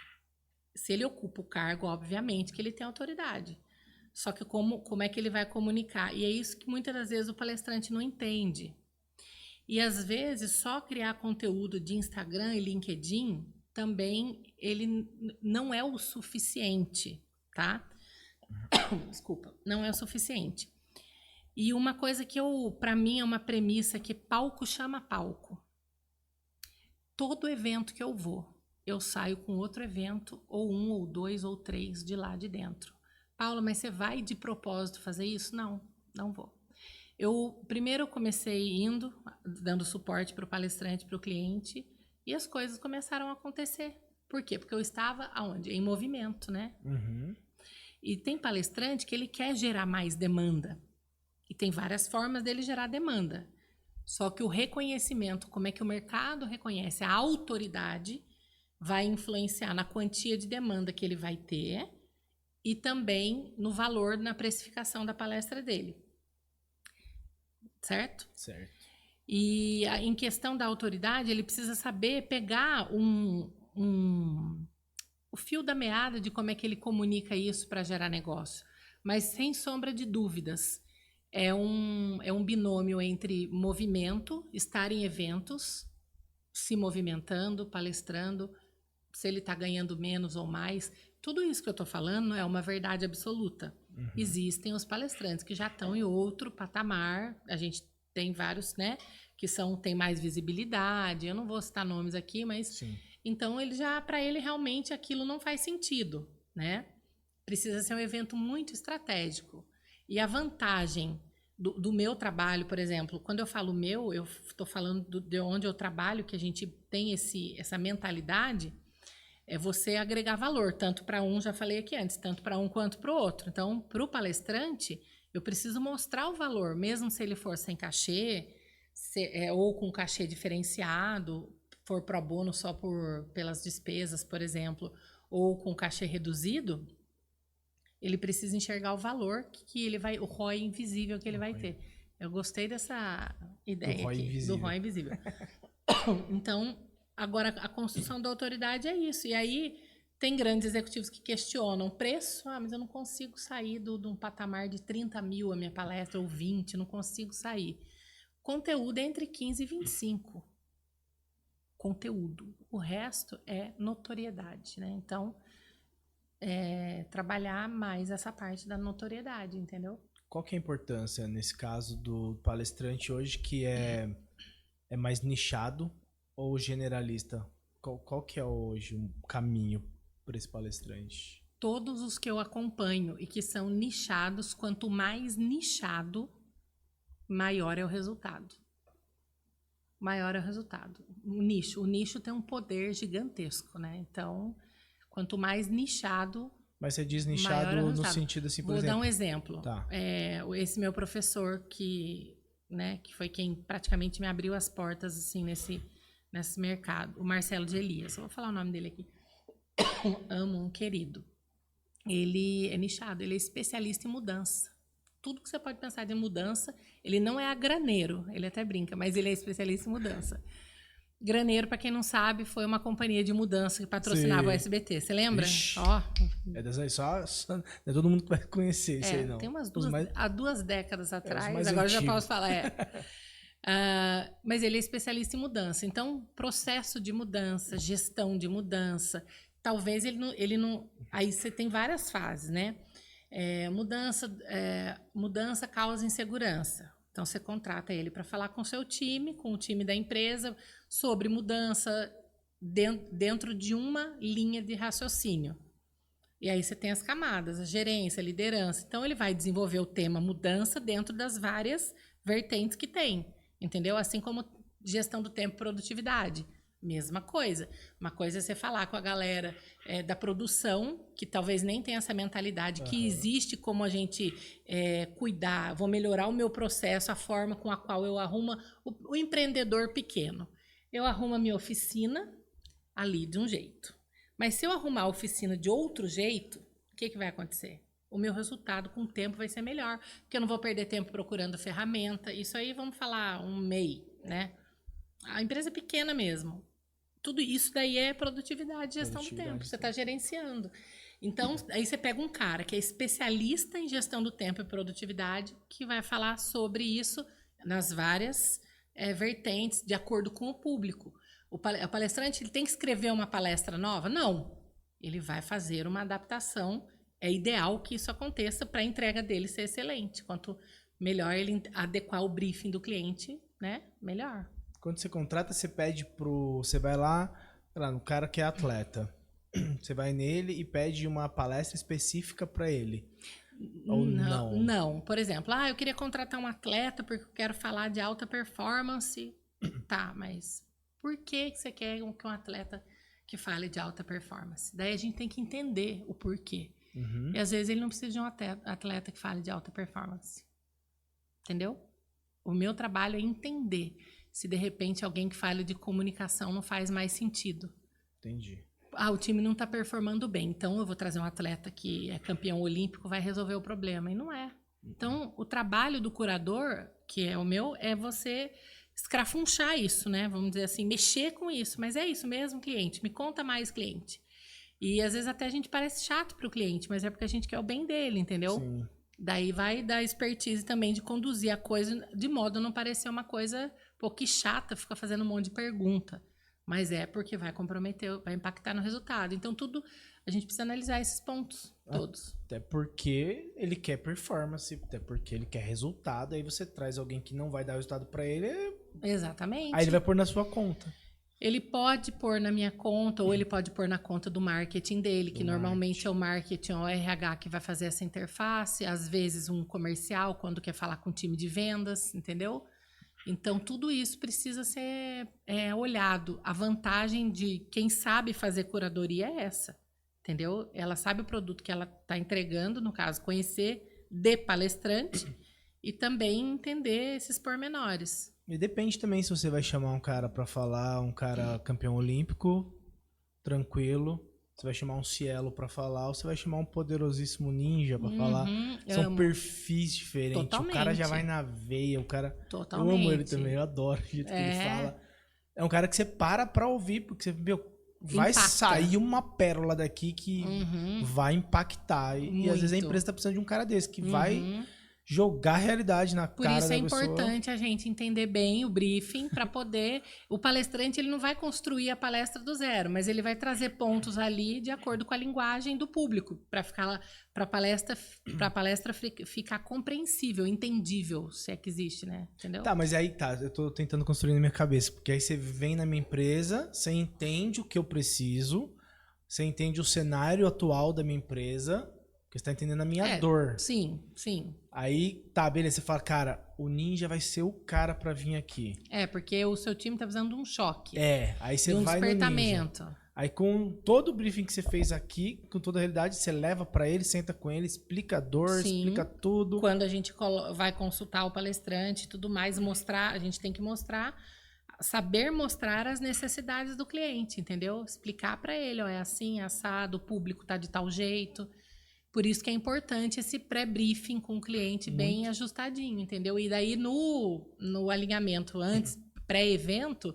se ele ocupa o cargo, obviamente que ele tem autoridade. Só que como é que ele vai comunicar? E é isso que muitas das vezes o palestrante não entende. E às vezes só criar conteúdo de Instagram e LinkedIn também ele não é o suficiente, tá? Desculpa, não é o suficiente. E uma coisa que para mim é uma premissa que palco chama palco. Todo evento que eu vou, eu saio com outro evento, ou 1, ou 2, ou 3 de lá de dentro. Paula, mas você vai de propósito fazer isso? Não, não vou. Primeiro eu comecei dando suporte para o palestrante, para o cliente, e as coisas começaram a acontecer. Por quê? Porque eu estava aonde? Em movimento, né? Uhum. E tem palestrante que ele quer gerar mais demanda. E tem várias formas dele gerar demanda. Só que o reconhecimento, como é que o mercado reconhece a autoridade, vai influenciar na quantia de demanda que ele vai ter e também no valor, na precificação da palestra dele. Certo? Certo. E em questão da autoridade, ele precisa saber pegar o fio da meada de como é que ele comunica isso para gerar negócio. Mas, sem sombra de dúvidas, é um binômio entre movimento, estar em eventos, se movimentando, palestrando, se ele está ganhando menos ou mais. Tudo isso que eu estou falando não é uma verdade absoluta. Uhum. Existem os palestrantes que já estão em outro patamar. A gente tem vários, né, que têm mais visibilidade. Eu não vou citar nomes aqui, mas... Sim. Então, para ele, realmente, aquilo não faz sentido, né? Precisa ser um evento muito estratégico. E a vantagem do meu trabalho, por exemplo, quando eu falo meu, eu estou falando de onde eu trabalho, que a gente tem essa mentalidade, é você agregar valor, tanto para um, já falei aqui antes, tanto para um quanto para o outro. Então, para o palestrante, eu preciso mostrar o valor, mesmo se ele for sem cachê, ou com cachê diferenciado, for pro bono só pelas despesas, por exemplo, ou com cachê reduzido, ele precisa enxergar o valor que ele vai, o ROI invisível que ele vai ter. Eu gostei dessa ideia Do ROI aqui, invisível. do ROI invisível. Então, agora a construção da autoridade é isso. E aí tem grandes executivos que questionam o preço. Ah, mas eu não consigo sair de um patamar de 30 mil a minha palestra, ou 20, não consigo sair. Conteúdo é entre 15 e 25. Conteúdo. O resto é notoriedade, né? Então, trabalhar mais essa parte da notoriedade, entendeu? Qual que é a importância, nesse caso, do palestrante hoje que é mais nichado ou generalista? Qual que é hoje o caminho para esse palestrante? Todos os que eu acompanho e que são nichados, quanto mais nichado, maior é o resultado. Maior é o resultado. O nicho tem um poder gigantesco, né? Então, quanto mais nichado, Mas você diz maior é o nichado no resultado. sentido assim, por Vou exemplo... dar um exemplo. Tá. Esse meu professor que foi quem praticamente me abriu as portas assim nesse mercado, o Marcelo de Elias. Eu vou falar o nome dele aqui. Amo, um querido. Ele é nichado, ele é especialista em mudança. Tudo que você pode pensar de mudança, ele não é a Graneiro, ele até brinca, mas ele é especialista em mudança. Graneiro, para quem não sabe, foi uma companhia de mudança que patrocinava o SBT. Você lembra? Ó, É só não é todo mundo que vai conhecer isso aí, não. Tem umas Há 2 décadas atrás, agora eu já posso falar. Mas ele é especialista em mudança. Então, processo de mudança, gestão de mudança, talvez ele não. Aí você tem várias fases, né? Mudança causa insegurança. Então, você contrata ele para falar com o seu time, com o time da empresa, sobre mudança dentro de uma linha de raciocínio. E aí você tem as camadas, a gerência, a liderança. Então, ele vai desenvolver o tema mudança dentro das várias vertentes que tem, entendeu? Assim como gestão do tempo e produtividade. Mesma coisa. Uma coisa é você falar com a galera da produção, que talvez nem tenha essa mentalidade, que existe como a gente cuidar, vou melhorar o meu processo, a forma com a qual eu arrumo o empreendedor pequeno. Eu arrumo a minha oficina ali de um jeito. Mas se eu arrumar a oficina de outro jeito, o que vai acontecer? O meu resultado com o tempo vai ser melhor, porque eu não vou perder tempo procurando ferramenta. Isso aí, vamos falar, um MEI, né? A empresa é pequena mesmo. Tudo isso daí é produtividade e gestão do tempo. Você está gerenciando. Então, aí você pega um cara que é especialista em gestão do tempo e produtividade, que vai falar sobre isso nas várias vertentes, de acordo com o público. O palestrante ele tem que escrever uma palestra nova? Não. Ele vai fazer uma adaptação. É ideal que isso aconteça para a entrega dele ser excelente. Quanto melhor ele adequar o briefing do cliente, né? Melhor. Quando você contrata, você pede você vai lá no cara que é atleta. Você vai nele e pede uma palestra específica para ele. Ou não? Não. Por exemplo, eu queria contratar um atleta porque eu quero falar de alta performance. Tá, mas por que você quer que um atleta que fale de alta performance? Daí a gente tem que entender o porquê. E às vezes ele não precisa de um atleta que fale de alta performance. Entendeu? O meu trabalho é entender se de repente alguém que fale de comunicação não faz mais sentido. Entendi. O time não está performando bem, então eu vou trazer um atleta que é campeão olímpico, vai resolver o problema. E não é. Então, o trabalho do curador, que é o meu, é você escrafunchar isso, né? Vamos dizer assim, mexer com isso. Mas é isso mesmo, cliente. Me conta mais, cliente. E às vezes até a gente parece chato para o cliente, mas é porque a gente quer o bem dele, entendeu? Sim. Daí vai dar expertise também de conduzir a coisa de modo a não parecer uma coisa que chata, fica fazendo um monte de pergunta. Mas é porque vai comprometer, vai impactar no resultado. Então, tudo, a gente precisa analisar esses pontos todos. Até porque ele quer performance, até porque ele quer resultado. Aí você traz alguém que não vai dar resultado para ele. Exatamente. Aí ele vai pôr na sua conta. Ele pode pôr na minha conta ou ele pode pôr na conta do marketing dele, que normalmente é o marketing ou o RH que vai fazer essa interface. Às vezes um comercial, quando quer falar com o time de vendas, entendeu? Então, tudo isso precisa ser olhado. A vantagem de quem sabe fazer curadoria é essa, entendeu? Ela sabe o produto que ela está entregando, no caso, conhecer de palestrante e também entender esses pormenores. E depende também se você vai chamar um cara para falar, um cara campeão olímpico, tranquilo, você vai chamar um Cielo pra falar, ou você vai chamar um poderosíssimo Ninja pra falar. São amo. perfis diferentes. Totalmente. O cara já vai na veia, o cara... Totalmente. Eu amo ele também, eu adoro o jeito que ele fala. É um cara que você para pra ouvir, porque você, meu, vai Impacta. sair uma pérola daqui que vai impactar. E às vezes a empresa tá precisando de um cara desse, que vai jogar a realidade na Por cara isso da é pessoa. importante a gente entender bem o briefing para poder... O palestrante ele não vai construir a palestra do zero, mas ele vai trazer pontos ali de acordo com a linguagem do público, para a palestra ficar compreensível, entendível, se é que existe, né? Entendeu? Tá, mas aí tá, eu tô tentando construir na minha cabeça, porque aí você vem na minha empresa, você entende o que eu preciso, você entende o cenário atual da minha empresa, porque você tá entendendo a minha dor. Sim, sim. Aí, tá, beleza, você fala, cara, o Ninja vai ser o cara pra vir aqui. Porque o seu time tá precisando de um choque. Aí você de um vai no Ninja. despertamento. Aí com todo o briefing que você fez aqui, com toda a realidade, você leva pra ele, senta com ele, explica a dor, Sim. explica tudo. Quando a gente vai consultar o palestrante e tudo mais, a gente tem que saber mostrar as necessidades do cliente, entendeu? Explicar para ele, ó, é assim, assado, o público tá de tal jeito. Por isso que é importante esse pré-briefing com o cliente bem ajustadinho, entendeu? E daí no alinhamento antes, pré-evento,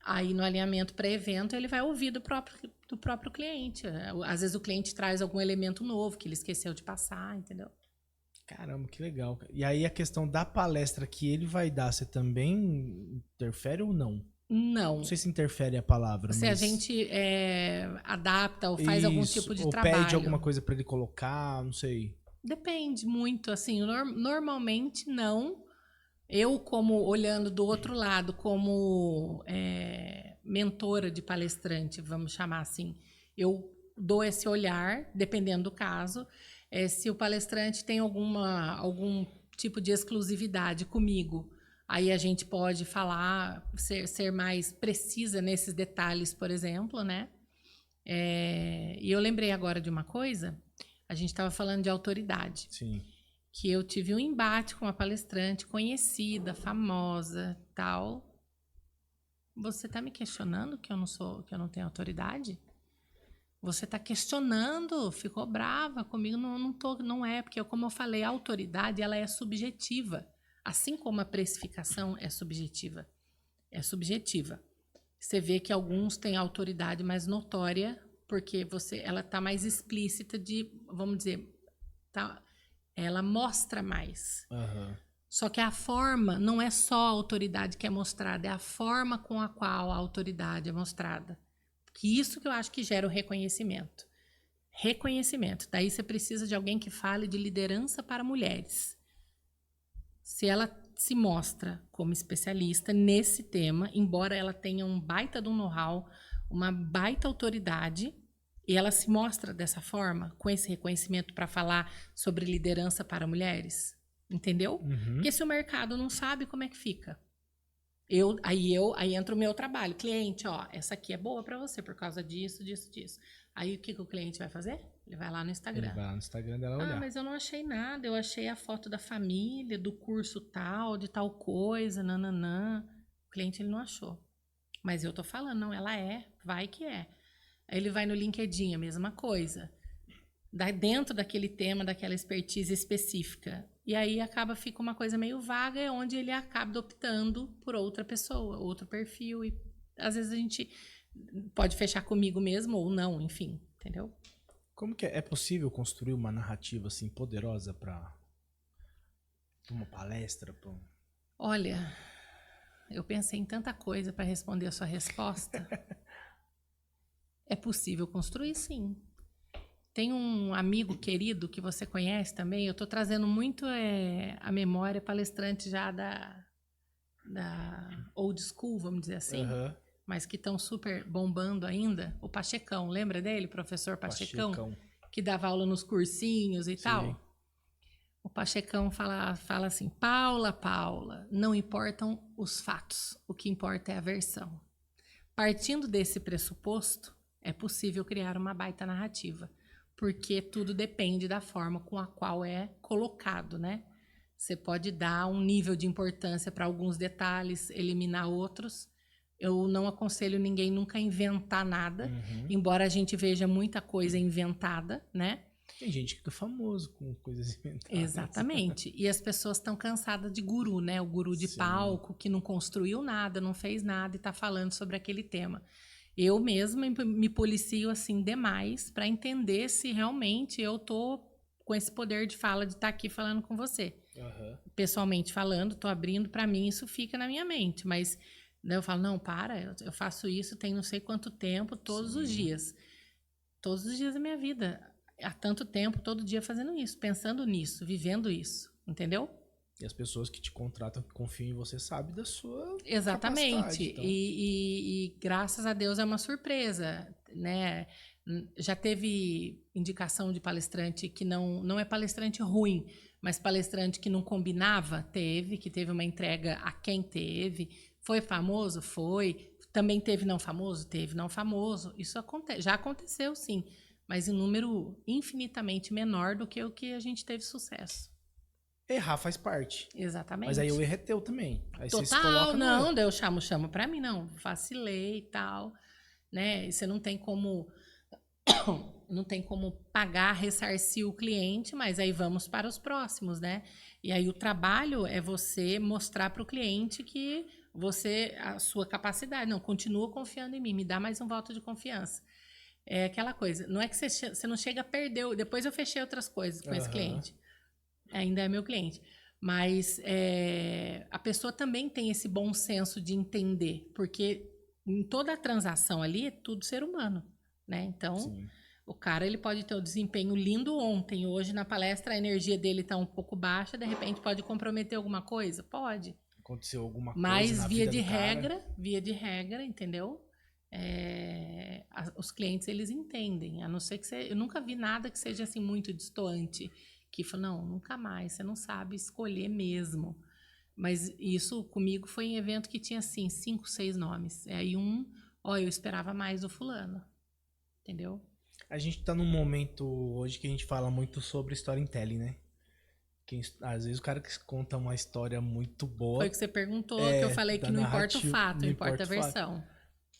aí no alinhamento pré-evento ele vai ouvir do próprio cliente. Às vezes o cliente traz algum elemento novo que ele esqueceu de passar, entendeu? Caramba, que legal. E aí a questão da palestra que ele vai dar, você também interfere ou não? Não. Não sei se interfere a palavra, Se a gente adapta ou faz algum tipo de trabalho. Ou pede alguma coisa para ele colocar, não sei. Depende muito, assim, normalmente não. Eu, como olhando do outro lado, como mentora de palestrante, vamos chamar assim, eu dou esse olhar, dependendo do caso. Se o palestrante tem algum tipo de exclusividade comigo, aí a gente pode falar, ser mais precisa nesses detalhes, por exemplo, né? E eu lembrei agora de uma coisa, a gente estava falando de autoridade. Sim. Que eu tive um embate com uma palestrante conhecida, famosa, tal. Você está me questionando que eu não tenho autoridade? Você está questionando, ficou brava comigo, não é, porque como eu falei, a autoridade ela é subjetiva, assim como a precificação é subjetiva. É subjetiva. Você vê que alguns têm autoridade mais notória, porque ela está mais explícita vamos dizer, ela mostra mais. Só que a forma não é só a autoridade que é mostrada, é a forma com a qual a autoridade é mostrada. Que isso que eu acho que gera o reconhecimento. Reconhecimento. Daí você precisa de alguém que fale de liderança para mulheres. Se ela se mostra como especialista nesse tema, embora ela tenha um baita de um know-how, uma baita autoridade, e ela se mostra dessa forma, com esse reconhecimento para falar sobre liderança para mulheres, entendeu? Porque se o mercado não sabe, como é que fica? Aí entra o meu trabalho. Cliente, ó, essa aqui é boa para você por causa disso, disso, disso. Aí o que o cliente vai fazer? Ele vai lá no Instagram. Ele vai lá no Instagram dela olhar. Mas eu não achei nada. Eu achei a foto da família, do curso tal, de tal coisa, nananã. O cliente ele não achou. Mas eu tô falando, não, ela vai que é. Aí ele vai no LinkedIn, a mesma coisa. Dentro daquele tema, daquela expertise específica. E aí fica uma coisa meio vaga, onde ele acaba optando por outra pessoa, outro perfil. E às vezes a gente pode fechar comigo mesmo ou não, enfim, entendeu? Como que é possível construir uma narrativa assim poderosa para uma palestra? Olha, eu pensei em tanta coisa para responder a sua resposta. É possível construir, sim. Tem um amigo querido que você conhece também, eu estou trazendo muito a memória palestrante já da old school, vamos dizer assim, mas que estão super bombando ainda, o Pachecão, lembra dele, professor Pachecão? Que dava aula nos cursinhos e tal? O Pachecão fala assim, Paula, não importam os fatos, o que importa é a versão. Partindo desse pressuposto, é possível criar uma baita narrativa. Porque tudo depende da forma com a qual é colocado, né? Você pode dar um nível de importância para alguns detalhes, eliminar outros, Eu não aconselho ninguém nunca a inventar nada, Uhum. embora a gente veja muita coisa inventada, né? Tem gente que fica famoso com coisas inventadas. Exatamente. E as pessoas estão cansadas de guru, né? O guru de Sim. palco que não construiu nada, não fez nada e está falando sobre aquele tema. Eu mesma me policio assim demais para entender se realmente eu tô com esse poder de fala de estar aqui falando com você. Uhum. Pessoalmente falando, tô abrindo para mim, isso fica na minha mente, mas daí eu falo, não, para, eu faço isso tem não sei quanto tempo, todos os dias. Todos os dias da minha vida. Há tanto tempo, todo dia fazendo isso, pensando nisso, vivendo isso, entendeu? E as pessoas que te contratam, que confiam em você, sabem da sua Exatamente. capacidade. Então. E graças a Deus é uma surpresa, né? Já teve indicação de palestrante que não é palestrante ruim, mas palestrante que não combinava? Teve, que teve uma entrega a quem teve. Foi famoso? Foi. Também teve não famoso? Teve não famoso. Isso já aconteceu, sim, mas em número infinitamente menor do que o que a gente teve sucesso. Errar faz parte. Exatamente. Mas aí o erro é teu também. Aí Total, você se coloca no não, erro. daí eu chamo pra mim, não, vacilei e tal, né? E você não tem como pagar, ressarcir o cliente, mas aí vamos para os próximos, né? E aí o trabalho é você mostrar para o cliente que a sua capacidade, não, continua confiando em mim, me dá mais um voto de confiança. É aquela coisa, não é que você não chega a perder, depois eu fechei outras coisas com esse cliente, ainda é meu cliente. Mas a pessoa também tem esse bom senso de entender, porque em toda a transação ali é tudo ser humano, né? Então, sim, o cara ele pode ter o desempenho lindo ontem, hoje na palestra a energia dele está um pouco baixa, de repente pode comprometer alguma coisa? Pode. Aconteceu alguma coisa mas na via vida de do cara. via de regra, entendeu? Os clientes eles entendem, a não ser que eu nunca vi nada que seja assim muito destoante, que falou, não, nunca mais, você não sabe escolher mesmo. Mas isso comigo foi em evento que tinha assim 5, 6 nomes. Aí eu esperava mais do fulano, entendeu? A gente tá num momento hoje que a gente fala muito sobre storytelling, né? Às vezes o cara que conta uma história muito boa. Foi o que você perguntou, que eu falei que não importa o fato, importa a versão.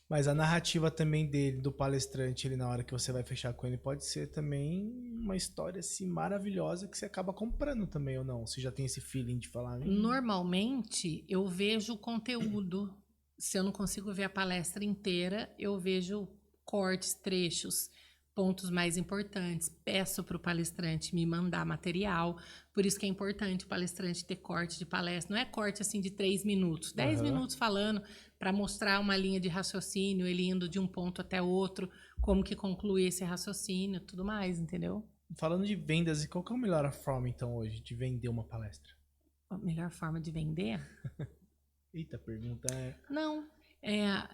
Mas a narrativa também dele, do palestrante, ele na hora que você vai fechar com ele, pode ser também uma história assim maravilhosa que você acaba comprando também, ou não? Você já tem esse feeling de falar? Normalmente, eu vejo o conteúdo. Se eu não consigo ver a palestra inteira, eu vejo cortes, trechos, pontos mais importantes. Peço para o palestrante me mandar material. Por isso que é importante o palestrante ter corte de palestra. Não é corte assim de 3 minutos, 10 minutos falando para mostrar uma linha de raciocínio, ele indo de um ponto até outro, como que conclui esse raciocínio, tudo mais, entendeu? Falando de vendas, qual que é a melhor forma então hoje de vender uma palestra? A melhor forma de vender? Eita, pergunta é... Não,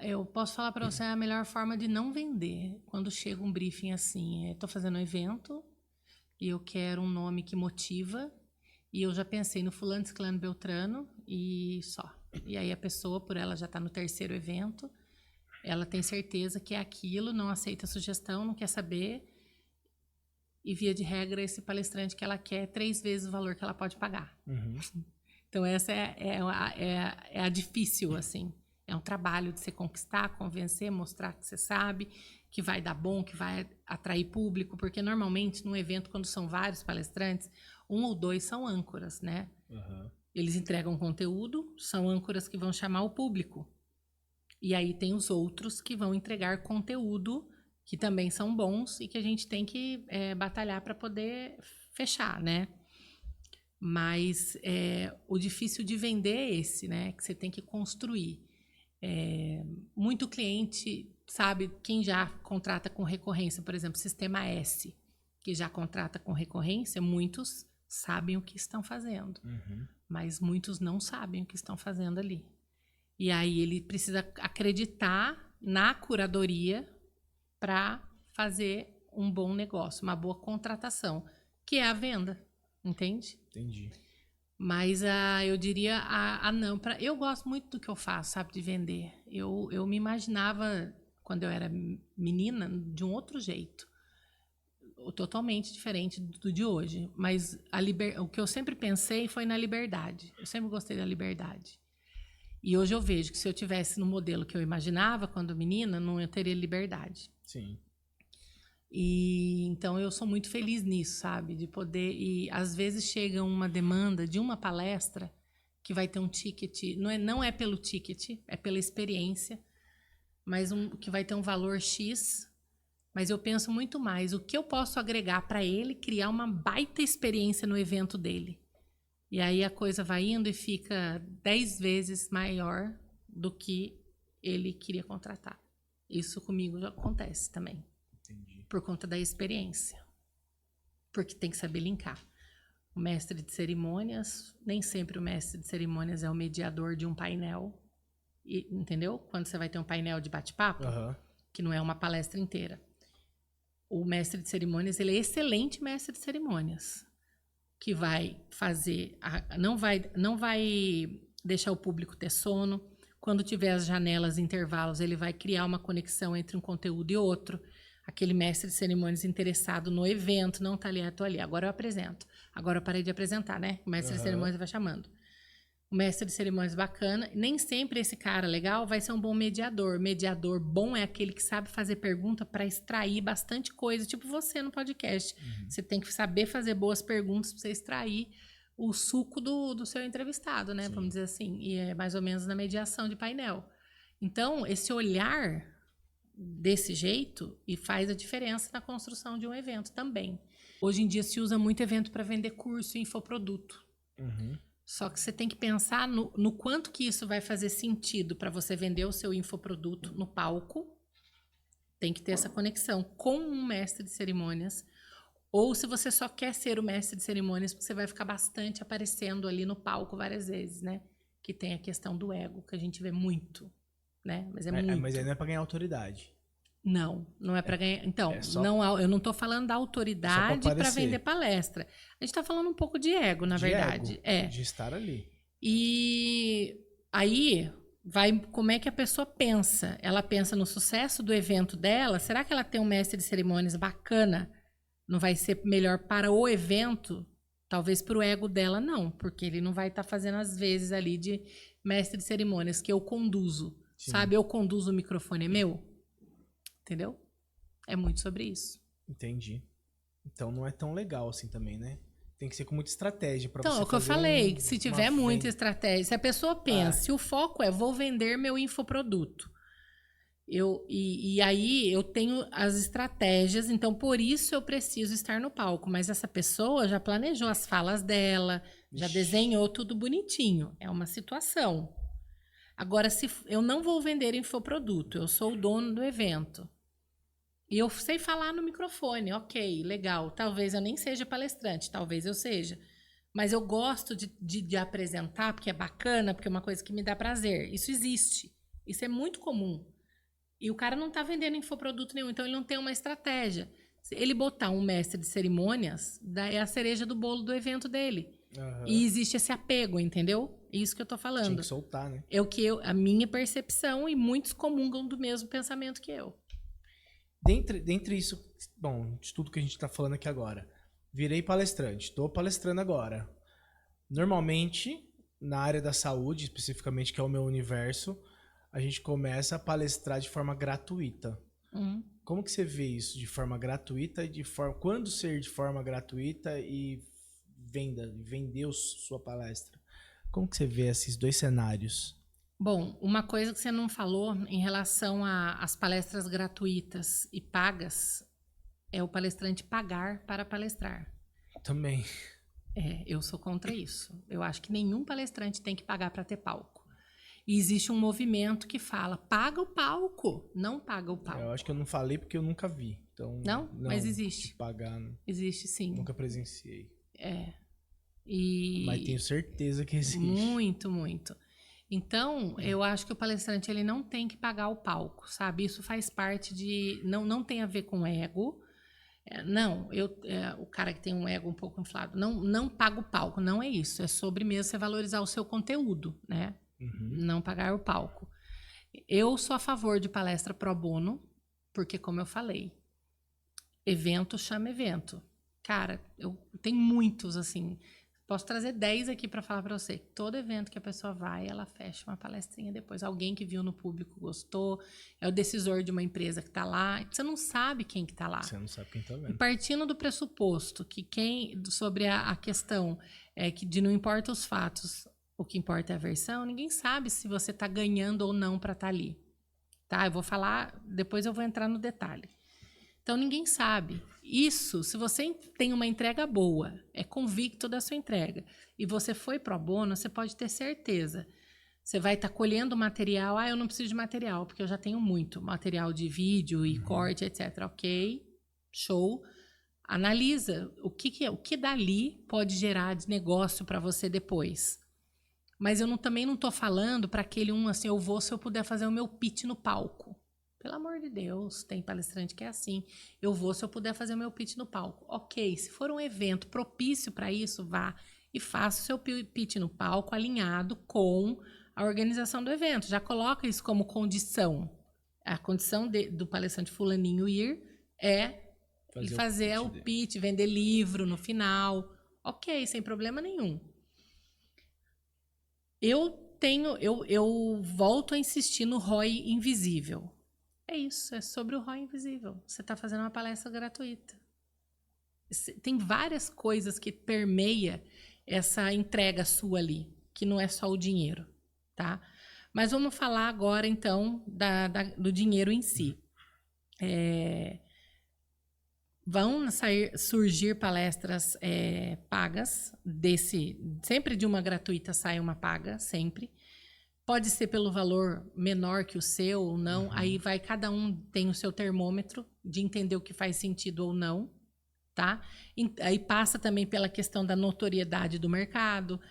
eu posso falar para você a melhor forma de não vender. Quando chega um briefing assim, estou fazendo um evento e eu quero um nome que motiva e eu já pensei no fulano, ciclano, beltrano e só. E aí a pessoa, por ela já está no 3º evento, ela tem certeza que é aquilo, não aceita sugestão, não quer saber e via de regra esse palestrante que ela quer 3 vezes o valor que ela pode pagar. Então essa é a difícil, assim. É um trabalho de você conquistar, convencer, mostrar que você sabe, que vai dar bom, que vai atrair público, porque normalmente num evento, quando são vários palestrantes, 1 ou 2 são âncoras, né? Eles entregam conteúdo, são âncoras que vão chamar o público. E aí tem os outros que vão entregar conteúdo, que também são bons e que a gente tem que batalhar para poder fechar, né? Mas o difícil de vender é esse, né? Que você tem que construir. Muito cliente, sabe, quem já contrata com recorrência, por exemplo, Sistema S, que já contrata com recorrência, muitos sabem o que estão fazendo, mas muitos não sabem o que estão fazendo ali. E aí ele precisa acreditar na curadoria para fazer um bom negócio, uma boa contratação, que é a venda, entende? Entendi. Mas eu diria não. Eu gosto muito do que eu faço, sabe, de vender. Eu me imaginava, quando eu era menina, de um outro jeito. Totalmente diferente do de hoje. Mas o que eu sempre pensei foi na liberdade. Eu sempre gostei da liberdade. E hoje eu vejo que se eu tivesse no modelo que eu imaginava quando menina, não eu teria liberdade. Sim. E então eu sou muito feliz nisso, sabe? De poder. E às vezes chega uma demanda de uma palestra que vai ter um ticket, não é pelo ticket, é pela experiência, mas que vai ter um valor X. Mas eu penso muito mais o que eu posso agregar para ele criar uma baita experiência no evento dele. E aí a coisa vai indo e fica 10 vezes maior do que ele queria contratar. Isso comigo já acontece também. Entendi. Por conta da experiência. Porque tem que saber linkar. O mestre de cerimônias, nem sempre o mestre de cerimônias é o mediador de um painel. Entendeu? Quando você vai ter um painel de bate-papo, que não é uma palestra inteira. O mestre de cerimônias, ele é excelente mestre de cerimônias. Que vai fazer... Não vai deixar o público ter sono. Quando tiver as janelas e intervalos, ele vai criar uma conexão entre um conteúdo e outro. Aquele mestre de cerimônias interessado no evento, não tá ali, tô ali, agora eu apresento. Agora eu parei de apresentar, né? O mestre de cerimônias vai chamando. O mestre de cerimônias bacana, nem sempre esse cara legal vai ser um bom mediador. Mediador bom é aquele que sabe fazer pergunta para extrair bastante coisa, tipo você no podcast. Você tem que saber fazer boas perguntas para você extrair o suco do seu entrevistado, né? Sim. Vamos dizer assim. E é mais ou menos na mediação de painel. Então, esse olhar desse jeito e faz a diferença na construção de um evento também. Hoje em dia se usa muito evento para vender curso e infoproduto. Só que você tem que pensar no quanto que isso vai fazer sentido para você vender o seu infoproduto no palco. Tem que ter essa conexão com um mestre de cerimônias. Ou se você só quer ser o mestre de cerimônias, porque você vai ficar bastante aparecendo ali no palco várias vezes, né? Que tem a questão do ego, que a gente vê muito. Né? Mas muito. Mas aí não é pra ganhar autoridade. Não é para ganhar. Então, eu não estou falando da autoridade para vender palestra. A gente está falando um pouco de ego, na verdade. De estar ali. E aí vai como é que a pessoa pensa. Ela pensa no sucesso do evento dela. Será que ela tem um mestre de cerimônias bacana? Não vai ser melhor para o evento? Talvez para o ego dela, não. Porque ele não vai estar fazendo as vezes ali de mestre de cerimônias que eu conduzo. Sim. Sabe? Eu conduzo, o microfone é meu. Entendeu? É muito sobre isso. Entendi. Então não é tão legal assim também, né? Tem que ser com muita estratégia para você fazer. Então, é o que eu falei. Se tiver muita estratégia, se a pessoa pensa, se o foco é vou vender meu infoproduto, e aí eu tenho as estratégias, então por isso eu preciso estar no palco. Mas essa pessoa já planejou as falas dela, já desenhou tudo bonitinho. É uma situação. Agora, se eu não vou vender infoproduto, eu sou o dono do evento. E eu sei falar no microfone, ok, legal. Talvez eu nem seja palestrante, talvez eu seja. Mas eu gosto de apresentar, porque é bacana, porque é uma coisa que me dá prazer. Isso existe. Isso é muito comum. E o cara não está vendendo infoproduto nenhum, então ele não tem uma estratégia. Se ele botar um mestre de cerimônias, é a cereja do bolo do evento dele. E existe esse apego, entendeu? Isso que eu tô falando. Tinha que soltar, né? É o que a minha percepção, e muitos comungam do mesmo pensamento que eu. Dentre isso, bom, de tudo que a gente tá falando aqui agora, virei palestrante, tô palestrando agora. Normalmente, na área da saúde, especificamente, que é o meu universo, a gente começa a palestrar de forma gratuita. Como que você vê isso de forma gratuita e quando ser de forma gratuita e vender sua palestra? Como que você vê esses dois cenários? Bom, uma coisa que você não falou em relação às palestras gratuitas e pagas é o palestrante pagar para palestrar. Também. Eu sou contra isso. Eu acho que nenhum palestrante tem que pagar para ter palco. E existe um movimento que fala, paga o palco, não paga o palco. Eu acho que eu não falei porque eu nunca vi. Então, não, mas existe. Pagar. Existe, sim. Nunca presenciei. Mas tenho certeza que existe. Muito, muito. Então, eu acho que o palestrante ele não tem que pagar o palco, sabe? Isso faz parte de... Não tem a ver com ego. O cara que tem um ego um pouco inflado não paga o palco, não é isso. É sobre mesmo você valorizar o seu conteúdo, né? Não pagar o palco. Eu sou a favor de palestra pro bono, porque, como eu falei, evento chama evento. Cara, tem muitos, assim... Posso trazer 10 aqui para falar para você. Todo evento que a pessoa vai, ela fecha uma palestrinha depois. Alguém que viu no público gostou, é o decisor de uma empresa que está lá. Você não sabe quem que está lá. Você não sabe quem tá E vendo. partindo do pressuposto que sobre a questão que de não importa os fatos, o que importa é a versão, ninguém sabe se você está ganhando ou não para estar ali. Tá? Eu vou falar, depois eu vou entrar no detalhe. Então, ninguém sabe. Isso, se você tem uma entrega boa, é convicto da sua entrega, e você foi pro bono, você pode ter certeza. Você vai estar colhendo material. Eu não preciso de material, porque eu já tenho muito material de vídeo e corte, etc. Ok, show. Analisa o que dali pode gerar de negócio para você depois. Mas eu também não estou falando para aquele assim, eu vou se eu puder fazer o meu pitch no palco. Pelo amor de Deus, tem palestrante que é assim. Eu vou se eu puder fazer o meu pitch no palco. Ok, se for um evento propício para isso, vá e faça o seu pitch no palco alinhado com a organização do evento. Já coloca isso como condição. A condição do palestrante fulaninho ir é fazer o pitch, vender livro no final. Ok, sem problema nenhum. Eu volto a insistir no ROI invisível. É isso, é sobre o ROI invisível. Você está fazendo uma palestra gratuita. Tem várias coisas que permeia essa entrega sua ali, que não é só o dinheiro, tá? Mas vamos falar agora, então, do dinheiro em si. Vão surgir palestras pagas, sempre de uma gratuita sai uma paga, sempre. Pode ser pelo valor menor que o seu ou não. Aí cada um tem o seu termômetro de entender o que faz sentido ou não, tá? Aí passa também pela questão da notoriedade do mercado,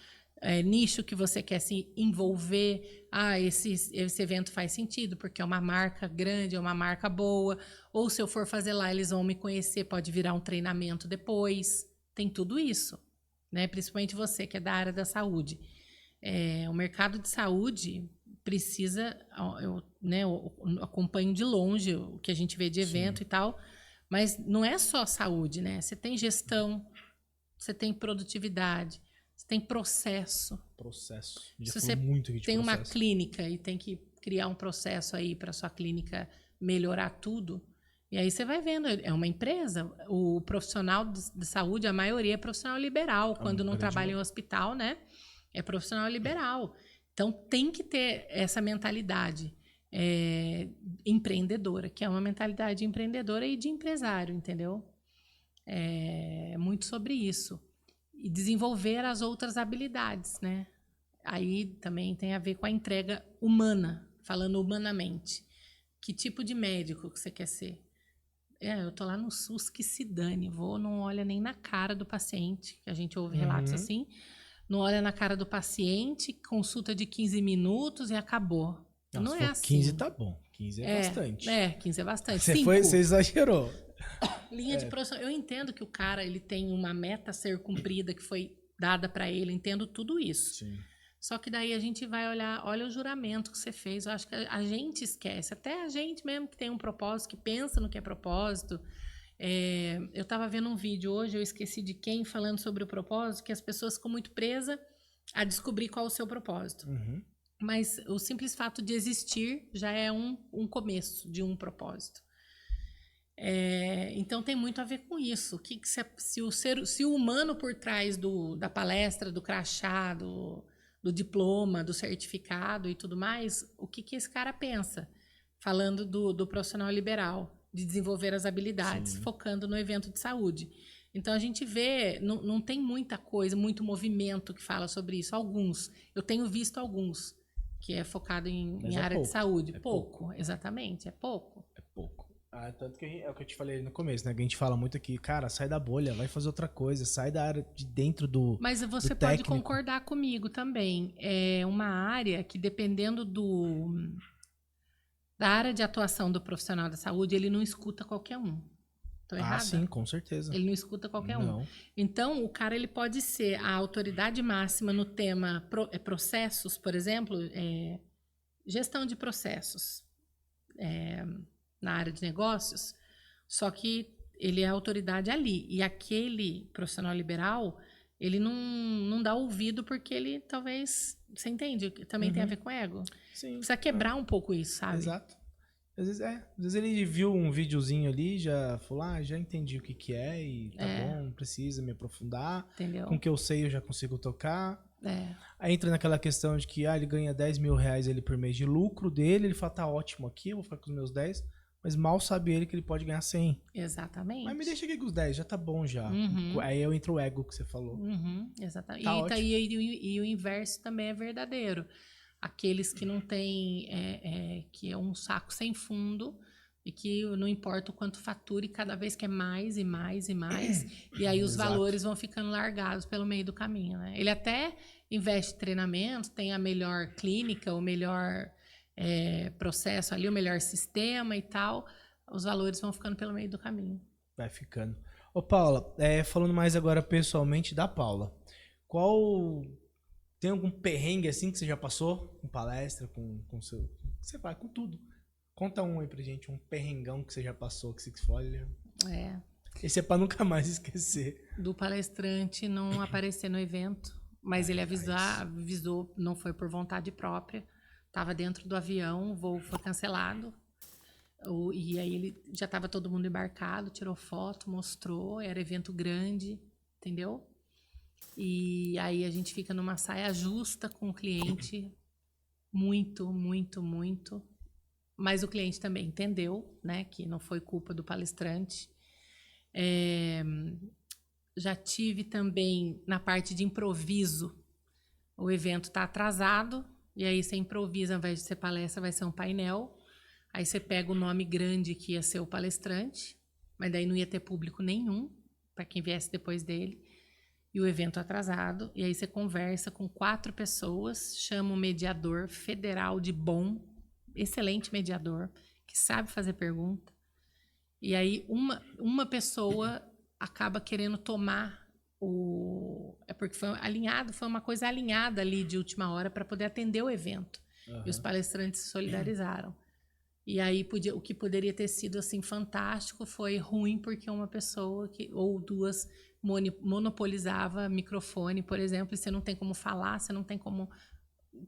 nicho que você quer se envolver. Esse evento faz sentido porque é uma marca grande, é uma marca boa. Ou se eu for fazer lá, eles vão me conhecer, pode virar um treinamento depois. Tem tudo isso, né? Principalmente você que é da área da saúde. O mercado de saúde precisa, eu acompanho de longe o que a gente vê de evento. Sim. E tal, mas não é só saúde, né? Você tem gestão, você tem produtividade, você tem processo. Se você tem uma clínica e tem que criar um processo aí para sua clínica melhorar tudo, e aí você vai vendo, é uma empresa, o profissional de saúde, a maioria é profissional liberal, quando não trabalha em hospital, né? É profissional liberal. Então, tem que ter essa mentalidade empreendedora, que é uma mentalidade empreendedora e de empresário, entendeu? É muito sobre isso. E desenvolver as outras habilidades, né? Aí também tem a ver com a entrega humana, falando humanamente. Que tipo de médico que você quer ser? Eu tô lá no SUS, que se dane. Não olha nem na cara do paciente, que a gente ouve relatos assim. Não olha na cara do paciente, consulta de 15 minutos e acabou. Não é assim. 15 tá bom. 15 é bastante. 15 é bastante. Você exagerou. Linha de produção. Eu entendo que o cara ele tem uma meta a ser cumprida que foi dada para ele. Entendo tudo isso. Sim. Só que daí a gente vai olha o juramento que você fez. Eu acho que a gente esquece. Até a gente mesmo que tem um propósito, que pensa no que é propósito. Eu estava vendo um vídeo hoje, eu esqueci de quem, falando sobre o propósito, que as pessoas ficam muito presas a descobrir qual é o seu propósito. Mas o simples fato de existir já é um começo de um propósito. Então tem muito a ver com isso. Se o humano por trás da palestra, do crachá, do diploma, do certificado e tudo mais, o que esse cara pensa? Falando do profissional liberal, de desenvolver as habilidades, sim, focando no evento de saúde. Então, a gente vê, não tem muita coisa, muito movimento que fala sobre isso. Alguns, eu tenho visto alguns, que é focado em área de saúde. Pouco, exatamente, é pouco. É pouco. Tanto que é o que eu te falei no começo, né? Que a gente fala muito aqui, cara, sai da bolha, vai fazer outra coisa, sai da área de dentro do Mas você pode concordar comigo também. É uma área que, dependendo da área de atuação do profissional da saúde, ele não escuta qualquer um. Tô errada? Sim, com certeza. Ele não escuta qualquer um. Então, o cara ele pode ser a autoridade máxima no tema processos, por exemplo, gestão de processos na área de negócios, só que ele é a autoridade ali. E aquele profissional liberal, ele não dá ouvido porque ele talvez, você entende, também tem a ver com ego. Sim. Precisa quebrar um pouco isso, sabe? Exato. Às vezes ele viu um videozinho ali, já falou, já entendi o que que é e tá bom, não precisa me aprofundar. Entendeu? Com o que eu sei eu já consigo tocar. É. Aí entra naquela questão de que ele ganha 10 mil reais ele por mês de lucro dele, ele fala, tá ótimo aqui, eu vou ficar com os meus 10, mas mal sabe ele que ele pode ganhar 100. Exatamente. Mas me deixa aqui com os 10, já tá bom já. Aí entra o ego que você falou. Exatamente. Tá ótimo. E o inverso também é verdadeiro. Aqueles que não têm, que é um saco sem fundo e que não importa o quanto fature, cada vez quer mais e mais e mais. E aí os Exato. valores vão ficando largados pelo meio do caminho, né? Ele até investe em treinamento, tem a melhor clínica, o melhor processo ali, o melhor sistema e tal. Os valores vão ficando pelo meio do caminho. Vai ficando. Ô Paula, falando mais agora pessoalmente da Paula, tem algum perrengue assim que você já passou com palestra, com seu... Você vai com tudo. Conta um aí pra gente, um perrengão que você já passou, que você olha... Esse é pra nunca mais esquecer. Do palestrante não aparecer no evento, mas ele avisou, não foi por vontade própria. Tava dentro do avião, o voo foi cancelado. E aí ele já estava todo mundo embarcado, tirou foto, mostrou, era evento grande, entendeu? E aí a gente fica numa saia justa com o cliente, muito, muito, muito. Mas o cliente também entendeu, né, que não foi culpa do palestrante. Já tive também na parte de improviso, o evento está atrasado, e aí você improvisa, ao invés de ser palestra, vai ser um painel. Aí você pega o nome grande que ia ser o palestrante, mas daí não ia ter público nenhum para quem viesse depois dele. E o evento atrasado. E aí você conversa com 4 pessoas, chama um mediador federal de bom, excelente mediador, que sabe fazer pergunta. E aí uma pessoa acaba querendo tomar porque foi uma coisa alinhada ali de última hora para poder atender o evento. E os palestrantes se solidarizaram. E aí o que poderia ter sido assim fantástico foi ruim porque uma pessoa ou duas monopolizava microfone, por exemplo, e você não tem como falar, você não tem como,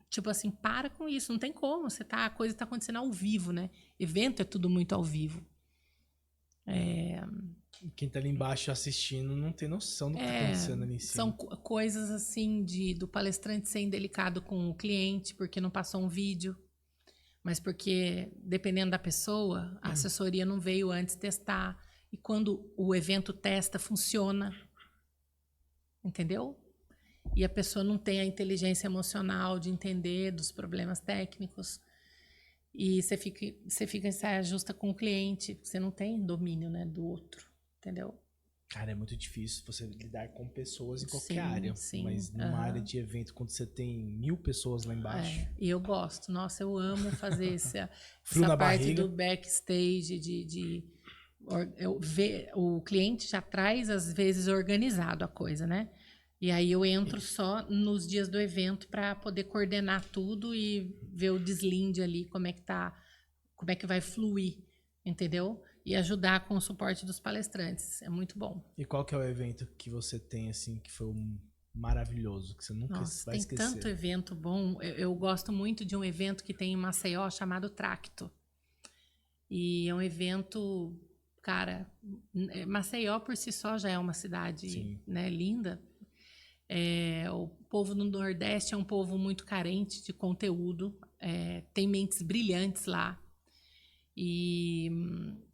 tipo assim, para com isso, não tem como, a coisa está acontecendo ao vivo, né? Evento é tudo muito ao vivo. Quem tá ali embaixo assistindo não tem noção do que tá acontecendo ali em cima. São coisas assim do palestrante ser indelicado com o cliente porque não passou um vídeo. Mas porque, dependendo da pessoa, a assessoria não veio antes testar. E quando o evento testa, funciona. Entendeu? E a pessoa não tem a inteligência emocional de entender dos problemas técnicos. E você fica em saia justa com o cliente. Você não tem domínio, né, do outro. Entendeu? Cara, é muito difícil você lidar com pessoas em qualquer área. Sim. Mas numa área de evento, quando você tem 1000 pessoas lá embaixo. E eu gosto. Nossa, eu amo fazer essa na parte barriga. do backstage, o cliente já traz, às vezes, organizado a coisa, né? E aí eu entro só nos dias do evento para poder coordenar tudo e ver o deslinde ali, como é que vai fluir, entendeu? E ajudar com o suporte dos palestrantes. É muito bom. E qual que é o evento que você tem, assim, que foi maravilhoso, que você nunca vai esquecer? Tem tanto evento bom. Eu gosto muito de um evento que tem em Maceió chamado Tracto. E é um evento, cara, Maceió por si só já é uma cidade, né, linda. O povo no Nordeste é um povo muito carente de conteúdo. Tem mentes brilhantes lá. E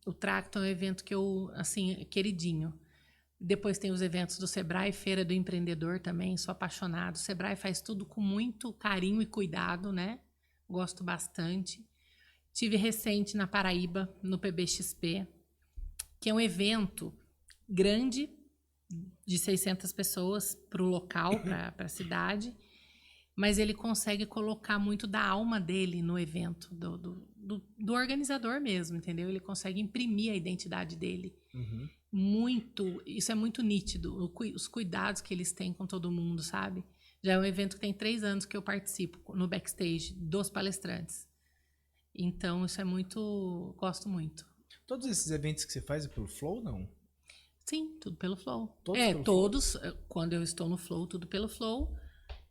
o Tracto é um evento que assim, queridinho. Depois tem os eventos do Sebrae, Feira do Empreendedor também, sou apaixonado. O Sebrae faz tudo com muito carinho e cuidado, né? Gosto bastante. Tive recente na Paraíba, no PBXP, que é um evento grande, de 600 pessoas para o local, para a cidade, mas ele consegue colocar muito da alma dele no evento, do organizador mesmo, entendeu? Ele consegue imprimir a identidade dele. Isso é muito nítido, os cuidados que eles têm com todo mundo, sabe? Já é um evento que tem 3 anos que eu participo no backstage dos palestrantes. Então, isso é muito... Gosto muito. Todos esses eventos que você faz é pelo Flow, não? Sim, tudo pelo Flow. Todos pelo Flow? Todos, quando eu estou no Flow, tudo pelo Flow.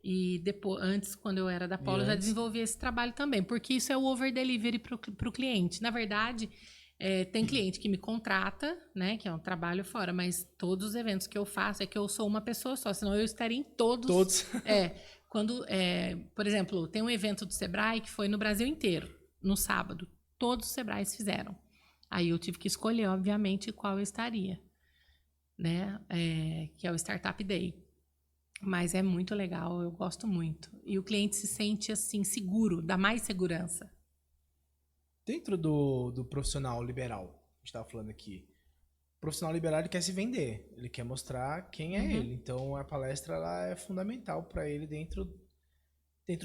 E depois, antes, quando eu era da Polo, eu já desenvolvi esse trabalho também, porque isso é o over delivery para o cliente. Na verdade, tem cliente que me contrata, né, que é um trabalho fora, mas todos os eventos que eu faço é que eu sou uma pessoa só, senão eu estaria em todos. Todos. Por exemplo, tem um evento do Sebrae que foi no Brasil inteiro, no sábado. Todos os Sebrais fizeram. Aí eu tive que escolher, obviamente, qual eu estaria, né, que é o Startup Day. Mas é muito legal, eu gosto muito. E o cliente se sente, assim, seguro, dá mais segurança. Dentro do profissional liberal, a gente estava falando aqui, o profissional liberal ele quer se vender, ele quer mostrar quem é ele. Então a palestra ela é fundamental para ele dentro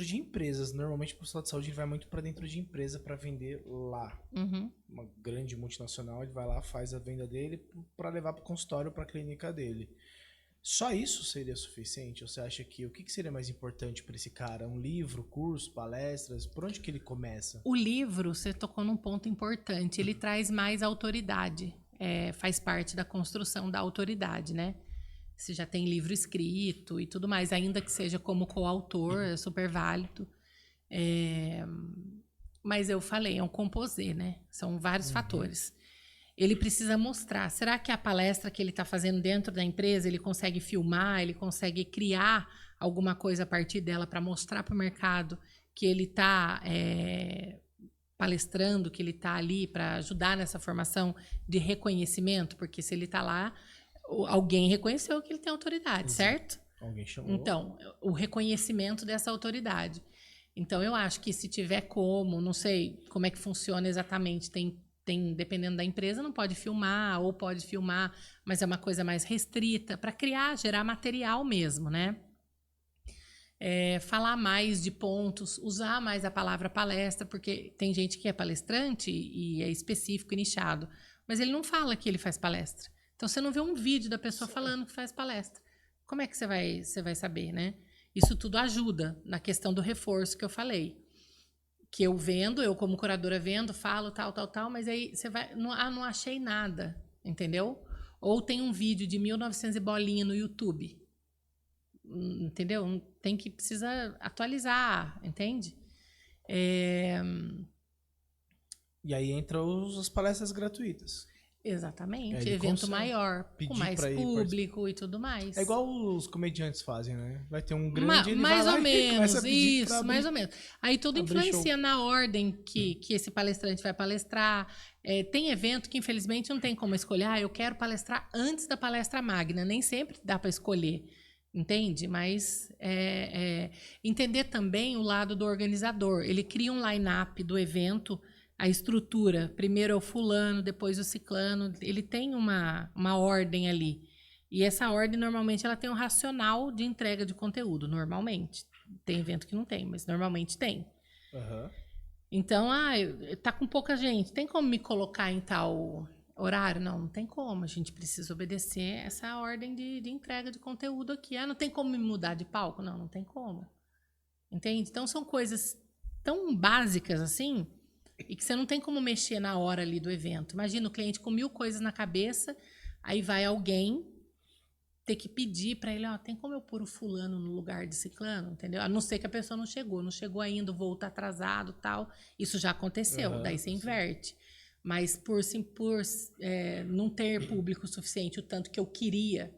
de empresas. Normalmente o profissional de saúde ele vai muito para dentro de empresa para vender lá. Uma grande multinacional, ele vai lá, faz a venda dele para levar para o consultório, para a clínica dele. Só isso seria suficiente? Ou você acha que o que seria mais importante para esse cara? Um livro, curso, palestras? Por onde que ele começa? O livro, você tocou num ponto importante. Ele traz mais autoridade. Faz parte da construção da autoridade, né? Você já tem livro escrito e tudo mais, ainda que seja como coautor, é super válido. Mas eu falei, é um composê, né? São vários fatores. Ele precisa mostrar. Será que a palestra que ele está fazendo dentro da empresa, ele consegue filmar, ele consegue criar alguma coisa a partir dela para mostrar para o mercado que ele está palestrando, que ele está ali para ajudar nessa formação de reconhecimento? Porque se ele está lá, alguém reconheceu que ele tem autoridade, certo? Alguém chamou. Então, o reconhecimento dessa autoridade. Então, eu acho que se tiver como, não sei como é que funciona exatamente, tem, dependendo da empresa, não pode filmar, ou pode filmar, mas é uma coisa mais restrita, para criar, gerar material mesmo, né? Falar mais de pontos, usar mais a palavra palestra, porque tem gente que é palestrante e é específico e nichado, mas ele não fala que ele faz palestra. Então, você não vê um vídeo da pessoa falando que faz palestra. Como é que você vai saber, né? Isso tudo ajuda na questão do reforço que eu falei. Que eu vendo, eu como curadora vendo, falo tal, mas aí você vai... não achei nada, entendeu? Ou tem um vídeo de 1900 e bolinha no YouTube, entendeu? Precisa atualizar, entende? E aí entram as palestras gratuitas. Exatamente, evento maior, com mais público e tudo mais. É igual os comediantes fazem, né? Vai ter um grande... mais ou menos, isso, mais ou menos. Aí tudo influencia na ordem que esse palestrante vai palestrar. Tem evento que, infelizmente, não tem como escolher. Eu quero palestrar antes da palestra magna. Nem sempre dá para escolher, entende? Mas entender também o lado do organizador. Ele cria um line-up do evento, a estrutura, primeiro é o fulano, depois o ciclano, ele tem uma ordem ali. E essa ordem, normalmente, ela tem um racional de entrega de conteúdo, normalmente. Tem evento que não tem, mas normalmente tem. Então, tá com pouca gente, tem como me colocar em tal horário? Não tem como, a gente precisa obedecer essa ordem de entrega de conteúdo aqui. Não tem como me mudar de palco? Não tem como. Entende? Então, são coisas tão básicas assim, e que você não tem como mexer na hora ali do evento. Imagina o cliente com 1000 coisas na cabeça, aí vai alguém ter que pedir para ele, tem como eu pôr o fulano no lugar de ciclano, entendeu? A não ser que a pessoa não chegou ainda, o voo tá atrasado, tal. Isso já aconteceu, daí você inverte. Mas por não ter público suficiente, o tanto que eu queria,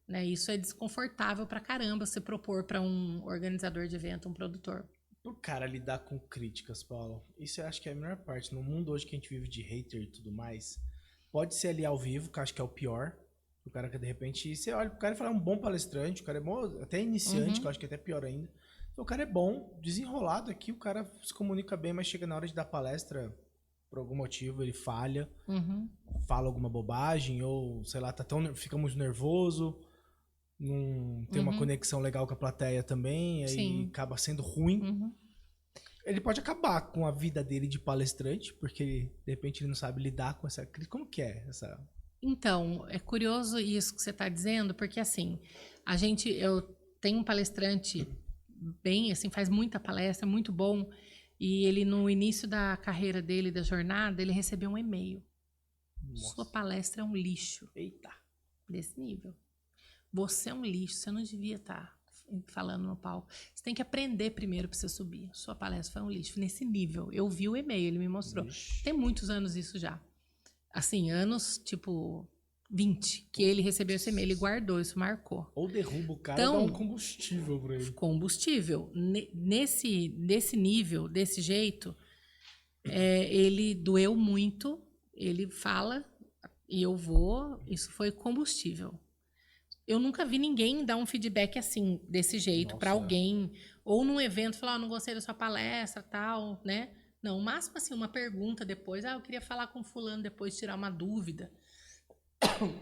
né? Isso é desconfortável pra caramba você propor para um organizador de evento, um produtor. Pro cara lidar com críticas, Paulo, isso eu acho que é a melhor parte. No mundo hoje que a gente vive de hater e tudo mais, pode ser ali ao vivo, que eu acho que é o pior. O cara que de repente, você olha pro cara e fala, é um bom palestrante, o cara é bom, até iniciante, que eu acho que é até pior ainda. Então, o cara é bom, desenrolado aqui, o cara se comunica bem, mas chega na hora de dar palestra, por algum motivo ele falha, fala alguma bobagem, ou sei lá, fica muito nervoso, não tem uma conexão legal com a plateia também, aí acaba sendo ruim. Ele pode acabar com a vida dele de palestrante, porque de repente ele não sabe lidar com essa crise. Como que é essa... Então, é curioso isso que você está dizendo, porque assim, eu tenho um palestrante bem, assim, faz muita palestra, muito bom, e ele no início da carreira dele, da jornada, ele recebeu um e-mail. Sua palestra é um lixo. Eita. Desse nível. Você é um lixo, você não devia estar falando no palco. Você tem que aprender primeiro para você subir. Sua palestra foi um lixo. Nesse nível. Eu vi o e-mail, ele me mostrou. Ixi. Tem muitos anos isso já. Assim, anos, tipo, 20, que ele recebeu esse e-mail. Ele guardou, isso marcou. Ou derruba o cara Então, ou dá um combustível pra ele. Combustível. Desse nível, desse jeito, ele doeu muito. Ele fala e eu vou. Isso foi combustível. Eu nunca vi ninguém dar um feedback assim, desse jeito, para alguém. Ou num evento, falar, não gostei da sua palestra, tal, né? Não, o máximo assim, uma pergunta depois. Eu queria falar com fulano depois, tirar uma dúvida.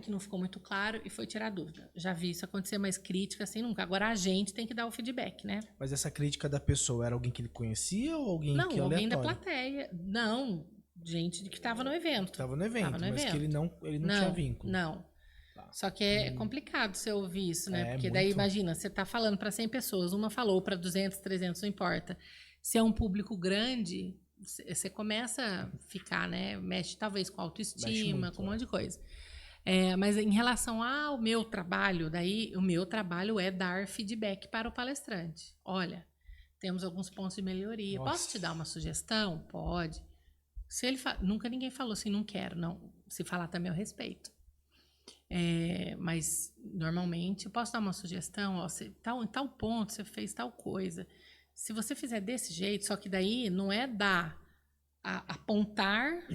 Que não ficou muito claro e foi tirar dúvida. Já vi isso acontecer, mas crítica assim nunca. Agora a gente tem que dar o feedback, né? Mas essa crítica da pessoa era alguém que ele conhecia ou alguém Não, que é alguém aleatório? da plateia. Não, gente que estava no evento. Tava no evento, mas que ele não tinha vínculo. Não. Tá. Só que é complicado você ouvir isso, né? Porque muito. daí, imagina, você tá falando para 100 pessoas, uma falou para 200, 300, não importa. Se é um público grande, você começa a ficar, né? Mexe talvez com autoestima, muito, com um monte de coisa. Mas em relação ao meu trabalho, daí o meu trabalho é dar feedback para o palestrante. Olha, temos alguns pontos de melhoria. Nossa. Posso te dar uma sugestão? Pode. Se ele nunca ninguém falou assim, não quero, não. Se falar também eu respeito. Mas normalmente eu posso dar uma sugestão, ó, em tal ponto você fez tal coisa. Se você fizer desse jeito, só que daí não é apontar,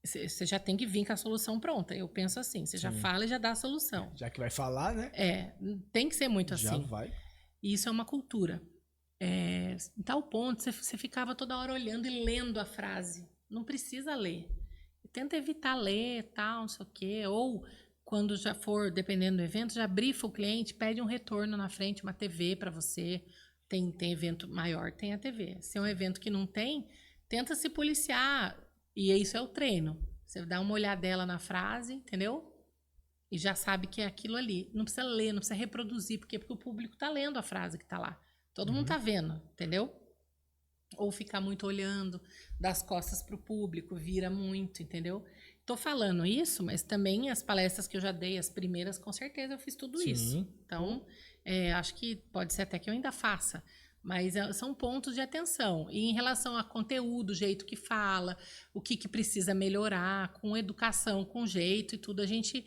você já tem que vir com a solução pronta. Eu penso assim, você já fala e já dá a solução. Já que vai falar, né? Tem que ser muito assim. Já vai. E isso é uma cultura. Em tal ponto, você ficava toda hora olhando e lendo a frase. Não precisa ler. Tenta evitar ler, tal, não sei o quê. Ou, quando já for, dependendo do evento, já brifa o cliente, pede um retorno na frente, uma TV para você. Tem evento maior, tem a TV. Se é um evento que não tem, tenta se policiar. E isso é o treino. Você dá uma olhadela na frase, entendeu? E já sabe que é aquilo ali. Não precisa ler, não precisa reproduzir. Porque o público está lendo a frase que está lá. Todo mundo está vendo, entendeu? Ou ficar muito olhando das costas para o público, vira muito, entendeu? Tô falando isso, mas também as palestras que eu já dei, as primeiras, com certeza eu fiz tudo isso. Então, acho que pode ser até que eu ainda faça, mas são pontos de atenção. E em relação a conteúdo, o jeito que fala, o que precisa melhorar, com educação, com jeito e tudo, a gente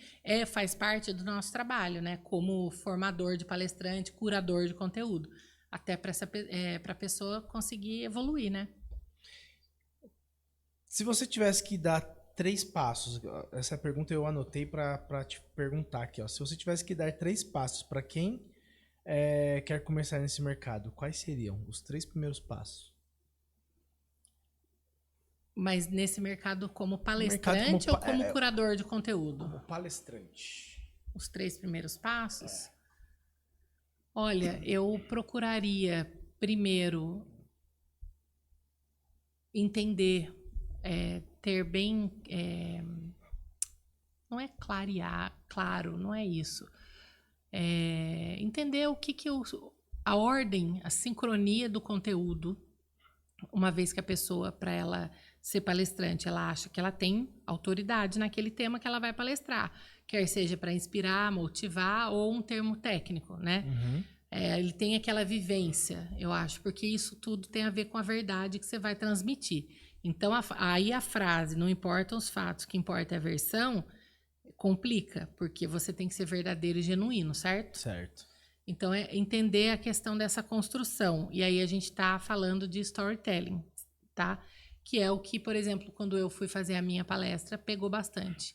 faz parte do nosso trabalho, né? Como formador de palestrante, curador de conteúdo. Até para a pessoa conseguir evoluir, né? Se você tivesse que dar 3 passos, essa pergunta eu anotei para te perguntar aqui, ó. Se você tivesse que dar 3 passos para quem quer começar nesse mercado, quais seriam os 3 primeiros passos? Mas nesse mercado como palestrante ou como curador de conteúdo? Como palestrante. Os 3 primeiros passos? Olha, eu procuraria primeiro entender, ter bem, não é claro, não é isso. Entender o que a ordem, a sincronia do conteúdo, uma vez que a pessoa, para ela ser palestrante, ela acha que ela tem autoridade naquele tema que ela vai palestrar, quer seja para inspirar, motivar ou um termo técnico, né? Ele tem aquela vivência, eu acho, porque isso tudo tem a ver com a verdade que você vai transmitir. Então, aí a frase, não importam os fatos, o que importa é a versão, complica, porque você tem que ser verdadeiro e genuíno, certo? Certo. Então, entender a questão dessa construção. E aí a gente está falando de storytelling, tá? Que é o que, por exemplo, quando eu fui fazer a minha palestra, pegou bastante.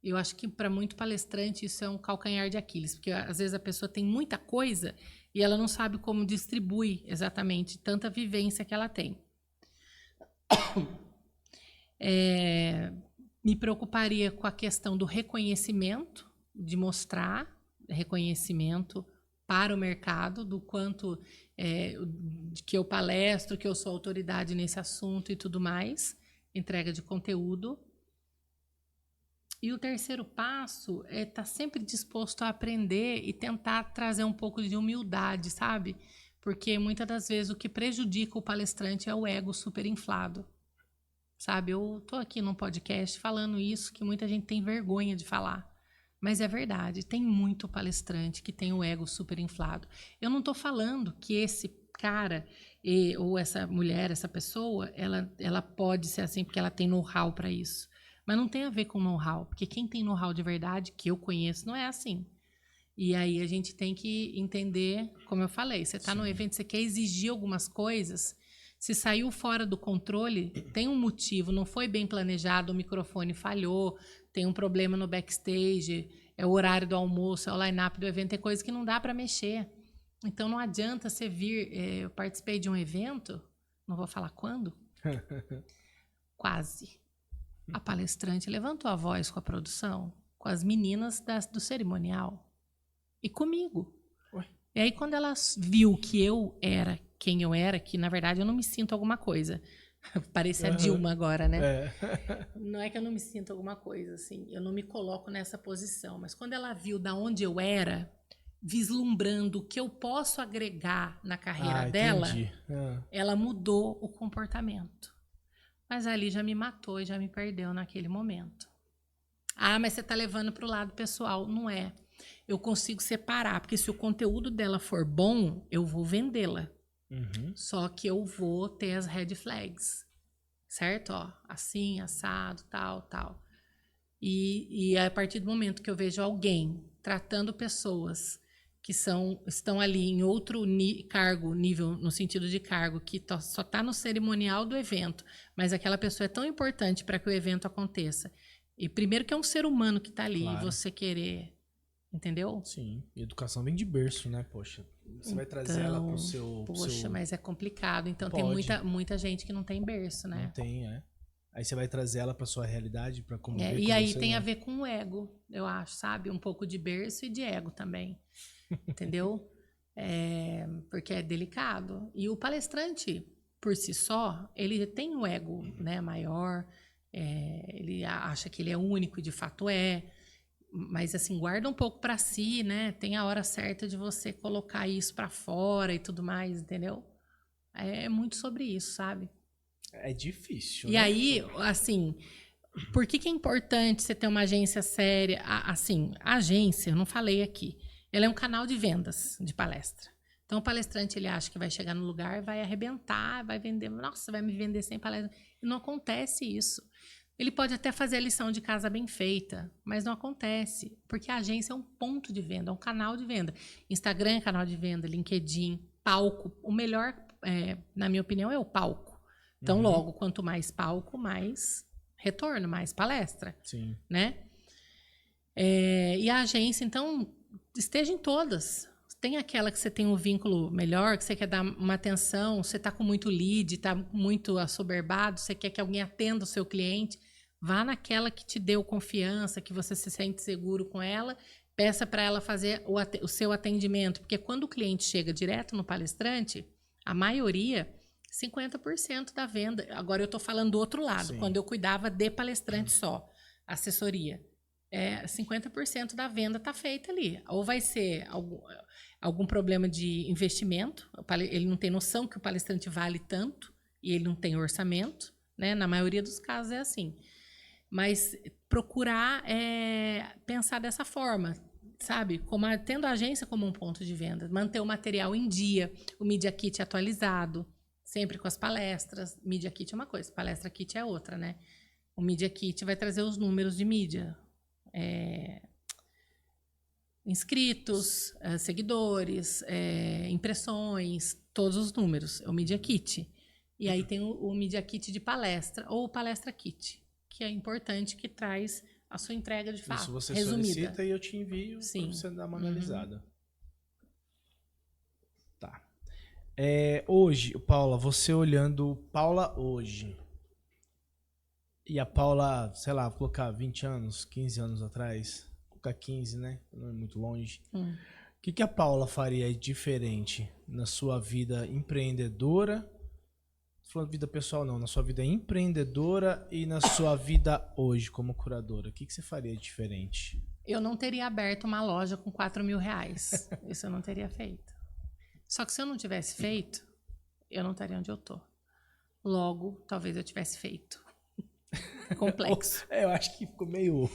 Eu acho que para muito palestrante isso é um calcanhar de Aquiles, porque às vezes a pessoa tem muita coisa e ela não sabe como distribui exatamente tanta vivência que ela tem. Me preocuparia com a questão do reconhecimento, de mostrar reconhecimento para o mercado, do quanto que eu palestro, que eu sou autoridade nesse assunto e tudo mais, entrega de conteúdo. E o terceiro passo é estar sempre disposto a aprender e tentar trazer um pouco de humildade, sabe? Porque muitas das vezes o que prejudica o palestrante é o ego super inflado, sabe? Eu tô aqui num podcast falando isso que muita gente tem vergonha de falar, Mas é verdade, tem muito palestrante que tem o ego super inflado. Eu não estou falando que esse cara ou essa mulher, essa pessoa, ela pode ser assim porque ela tem know-how para isso. Mas não tem a ver com know-how, porque quem tem know-how de verdade, que eu conheço, não é assim. E aí a gente tem que entender, como eu falei, você está no evento, você quer exigir algumas coisas, se saiu fora do controle, tem um motivo, não foi bem planejado, o microfone falhou, tem um problema no backstage, é o horário do almoço, é o line-up do evento, é coisa que não dá para mexer. Então não adianta você vir. Eu participei de um evento, não vou falar quando, quase. A palestrante levantou a voz com a produção, com as meninas do cerimonial e comigo. Ué? E aí, quando ela viu que eu era quem eu era, que na verdade eu não me sinto alguma coisa. Parece a Dilma agora, né? Não é que eu não me sinto alguma coisa, assim. Eu não me coloco nessa posição. Mas quando ela viu da onde eu era, vislumbrando o que eu posso agregar na carreira dela, ela mudou o comportamento. Mas ali já me matou e já me perdeu naquele momento. Ah, mas você está levando para o lado pessoal. Não é. Eu consigo separar, porque se o conteúdo dela for bom, eu vou vendê-la. Só que eu vou ter as red flags, certo? Ó, assim, assado, tal. E a partir do momento que eu vejo alguém tratando pessoas que estão ali em outro nível, no sentido de cargo, que só está no cerimonial do evento, mas aquela pessoa é tão importante para que o evento aconteça. E primeiro que é um ser humano que está ali, claro. E você querer... Entendeu? Sim. E educação vem de berço, né? Poxa, você vai trazer ela pro seu... Poxa, mas é complicado. Então tem muita gente que não tem berço, né? Não tem, é. Aí você vai trazer ela pra sua realidade, pra conviver com e aí tem a ver com o ego, eu acho, sabe? Um pouco de berço e de ego também. Entendeu? Porque é delicado. E o palestrante, por si só, ele tem um ego, né, maior. Ele acha que ele é único e de fato é. Mas, assim, guarda um pouco para si, né? Tem a hora certa de você colocar isso para fora e tudo mais, entendeu? É muito sobre isso, sabe? É difícil, E aí, assim, por que é importante você ter uma agência séria? Assim, a agência, eu não falei aqui, ela é um canal de vendas de palestra. Então, o palestrante, ele acha que vai chegar no lugar, vai arrebentar, vai vender, nossa, vai me vender sem palestra. E não acontece isso. Ele pode até fazer a lição de casa bem feita, mas não acontece, porque a agência é um ponto de venda, é um canal de venda. Instagram é canal de venda, LinkedIn, palco. O melhor, na minha opinião, é o palco. Então, logo, quanto mais palco, mais retorno, mais palestra. Sim. Né? E a agência, então, esteja em todas. Tem aquela que você tem um vínculo melhor, que você quer dar uma atenção, você está com muito lead, está muito assoberbado, você quer que alguém atenda o seu cliente, vá naquela que te deu confiança, que você se sente seguro com ela, peça para ela fazer o seu atendimento. Porque quando o cliente chega direto no palestrante, a maioria, 50% da venda... Agora eu estou falando do outro lado, Sim. Quando eu cuidava de palestrante só, assessoria. 50% da venda está feita ali. Ou vai ser algum problema de investimento, ele não tem noção que o palestrante vale tanto e ele não tem orçamento, né? Na maioria dos casos é assim. Mas procurar pensar dessa forma, sabe? Tendo a agência como um ponto de venda, manter o material em dia, o Media Kit atualizado, sempre com as palestras. Media Kit é uma coisa, palestra Kit é outra, né? O Media Kit vai trazer os números de mídia. Inscritos, seguidores, impressões, todos os números. É o Media Kit. E aí tem o Media Kit de palestra, ou o Palestra Kit, que é importante, que traz a sua entrega de fato, Isso você resumida. Solicita e eu te envio para você dar uma analisada. Tá. Hoje, Paula, você olhando Paula hoje... E a Paula, sei lá, vou colocar 20 anos, 15 anos atrás, vou colocar 15, né? Não é muito longe. O que a Paula faria diferente na sua vida empreendedora? Sua vida pessoal não, na sua vida empreendedora e na sua vida hoje como curadora. O que você faria diferente? Eu não teria aberto uma loja com 4 mil reais. Isso eu não teria feito. Só que se eu não tivesse feito, eu não estaria onde eu tô. Logo, talvez eu tivesse feito. Complexo. Eu acho que ficou meio...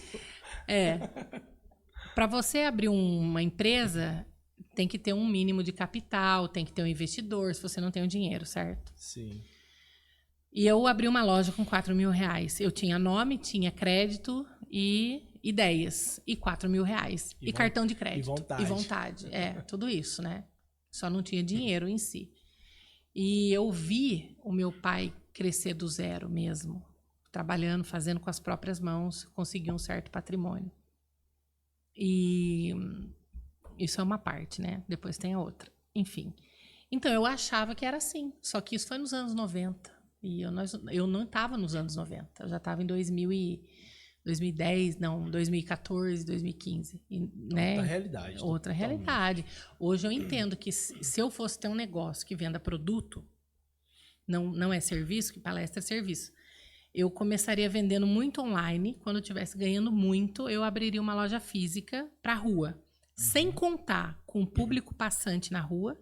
Para você abrir uma empresa, tem que ter um mínimo de capital, tem que ter um investidor, se você não tem o dinheiro, certo? Sim. E eu abri uma loja com R$ 4.000. Eu tinha nome, tinha crédito e ideias. E R$ 4.000. E cartão de crédito. E vontade. Tudo isso, né? Só não tinha dinheiro em si. E eu vi o meu pai crescer do zero mesmo. Trabalhando, fazendo com as próprias mãos, conseguir um certo patrimônio. E isso é uma parte, né? Depois tem a outra. Enfim. Então, eu achava que era assim. Só que isso foi nos anos 90. E eu não estava nos anos 90. Eu já estava em 2010, não, 2014, 2015. E, né? Outra realidade. Outra realidade. Hoje eu entendo que se eu fosse ter um negócio que venda produto, não é serviço, que palestra é serviço, eu começaria vendendo muito online. Quando eu estivesse ganhando muito, eu abriria uma loja física para a rua. Sem contar com o público passante na rua,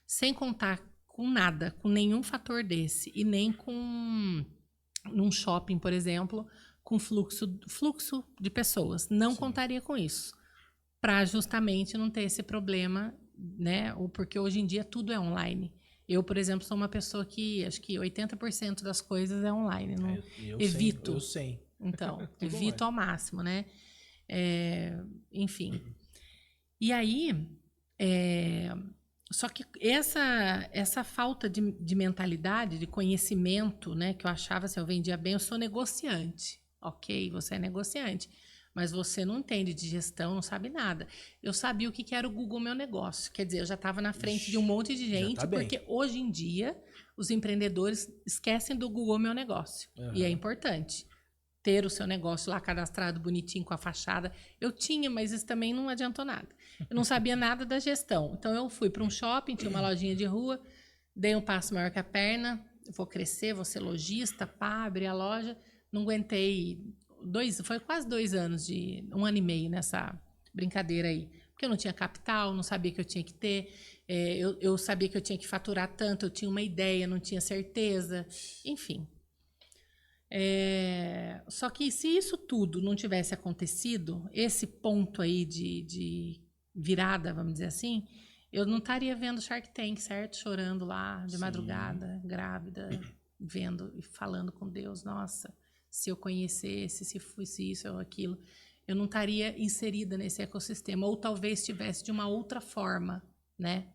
sem contar com nada, com nenhum fator desse. E nem com, num shopping, por exemplo, com fluxo de pessoas. Não contaria com isso. Para justamente não ter esse problema, né? Porque hoje em dia tudo é online. Eu, por exemplo, sou uma pessoa que acho que 80% das coisas é online. Não, evito. Eu sei. Então, evito ao máximo, né? Enfim. E aí, só que essa falta de mentalidade, de conhecimento, né? Que eu achava, assim, eu vendia bem, eu sou negociante. Ok, você é negociante. Mas você não entende de gestão, não sabe nada. Eu sabia o que era o Google Meu Negócio. Quer dizer, eu já estava na frente de um monte de gente, porque hoje em dia os empreendedores esquecem do Google Meu Negócio. E é importante ter o seu negócio lá cadastrado bonitinho com a fachada. Eu tinha, mas isso também não adiantou nada. Eu não sabia nada da gestão. Então eu fui para um shopping, tinha uma lojinha de rua, dei um passo maior que a perna, vou crescer, vou ser lojista, pá, abri a loja. Não aguentei... Foi quase 2 anos, 1 ano e meio nessa brincadeira aí. Porque eu não tinha capital, não sabia que eu tinha que ter. Eu sabia que eu tinha que faturar tanto, eu tinha uma ideia, não tinha certeza. Enfim. Só que se isso tudo não tivesse acontecido, esse ponto aí de virada, vamos dizer assim, eu não estaria vendo Shark Tank, certo? Chorando lá de madrugada, grávida, vendo e falando com Deus, nossa... Se eu conhecesse, se fosse isso ou aquilo, eu não estaria inserida nesse ecossistema. Ou talvez estivesse de uma outra forma, né?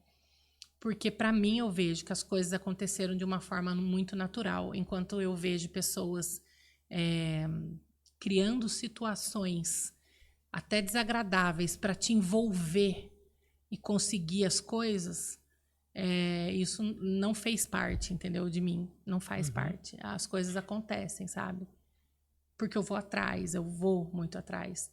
Porque, para mim, eu vejo que as coisas aconteceram de uma forma muito natural. Enquanto eu vejo pessoas criando situações até desagradáveis para te envolver e conseguir as coisas... isso não fez parte, entendeu? De mim. Não faz parte. As coisas acontecem, sabe? Porque eu vou muito atrás.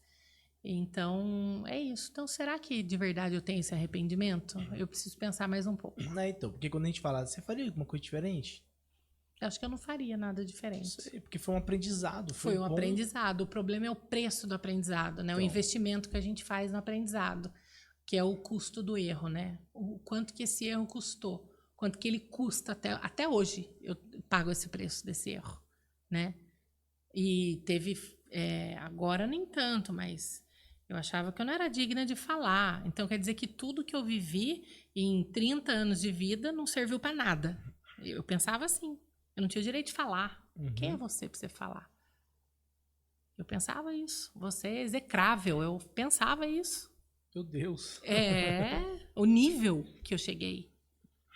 Então, é isso. Então, será que de verdade eu tenho esse arrependimento? Eu preciso pensar mais um pouco. Então, porque quando a gente fala, você faria alguma coisa diferente? Eu acho que eu não faria nada diferente. Não sei, porque foi um aprendizado. Foi um aprendizado. O problema é o preço do aprendizado, né? Então, o investimento que a gente faz no aprendizado, que é o custo do erro, né? O quanto que esse erro custou. Quanto que ele custa até hoje. Eu pago esse preço desse erro, né? E teve, agora nem tanto, mas eu achava que eu não era digna de falar. Então, quer dizer que tudo que eu vivi em 30 anos de vida não serviu para nada. Eu pensava assim, eu não tinha o direito de falar. Quem é você para você falar? Eu pensava isso. Você é execrável, eu pensava isso. Meu Deus. O nível que eu cheguei.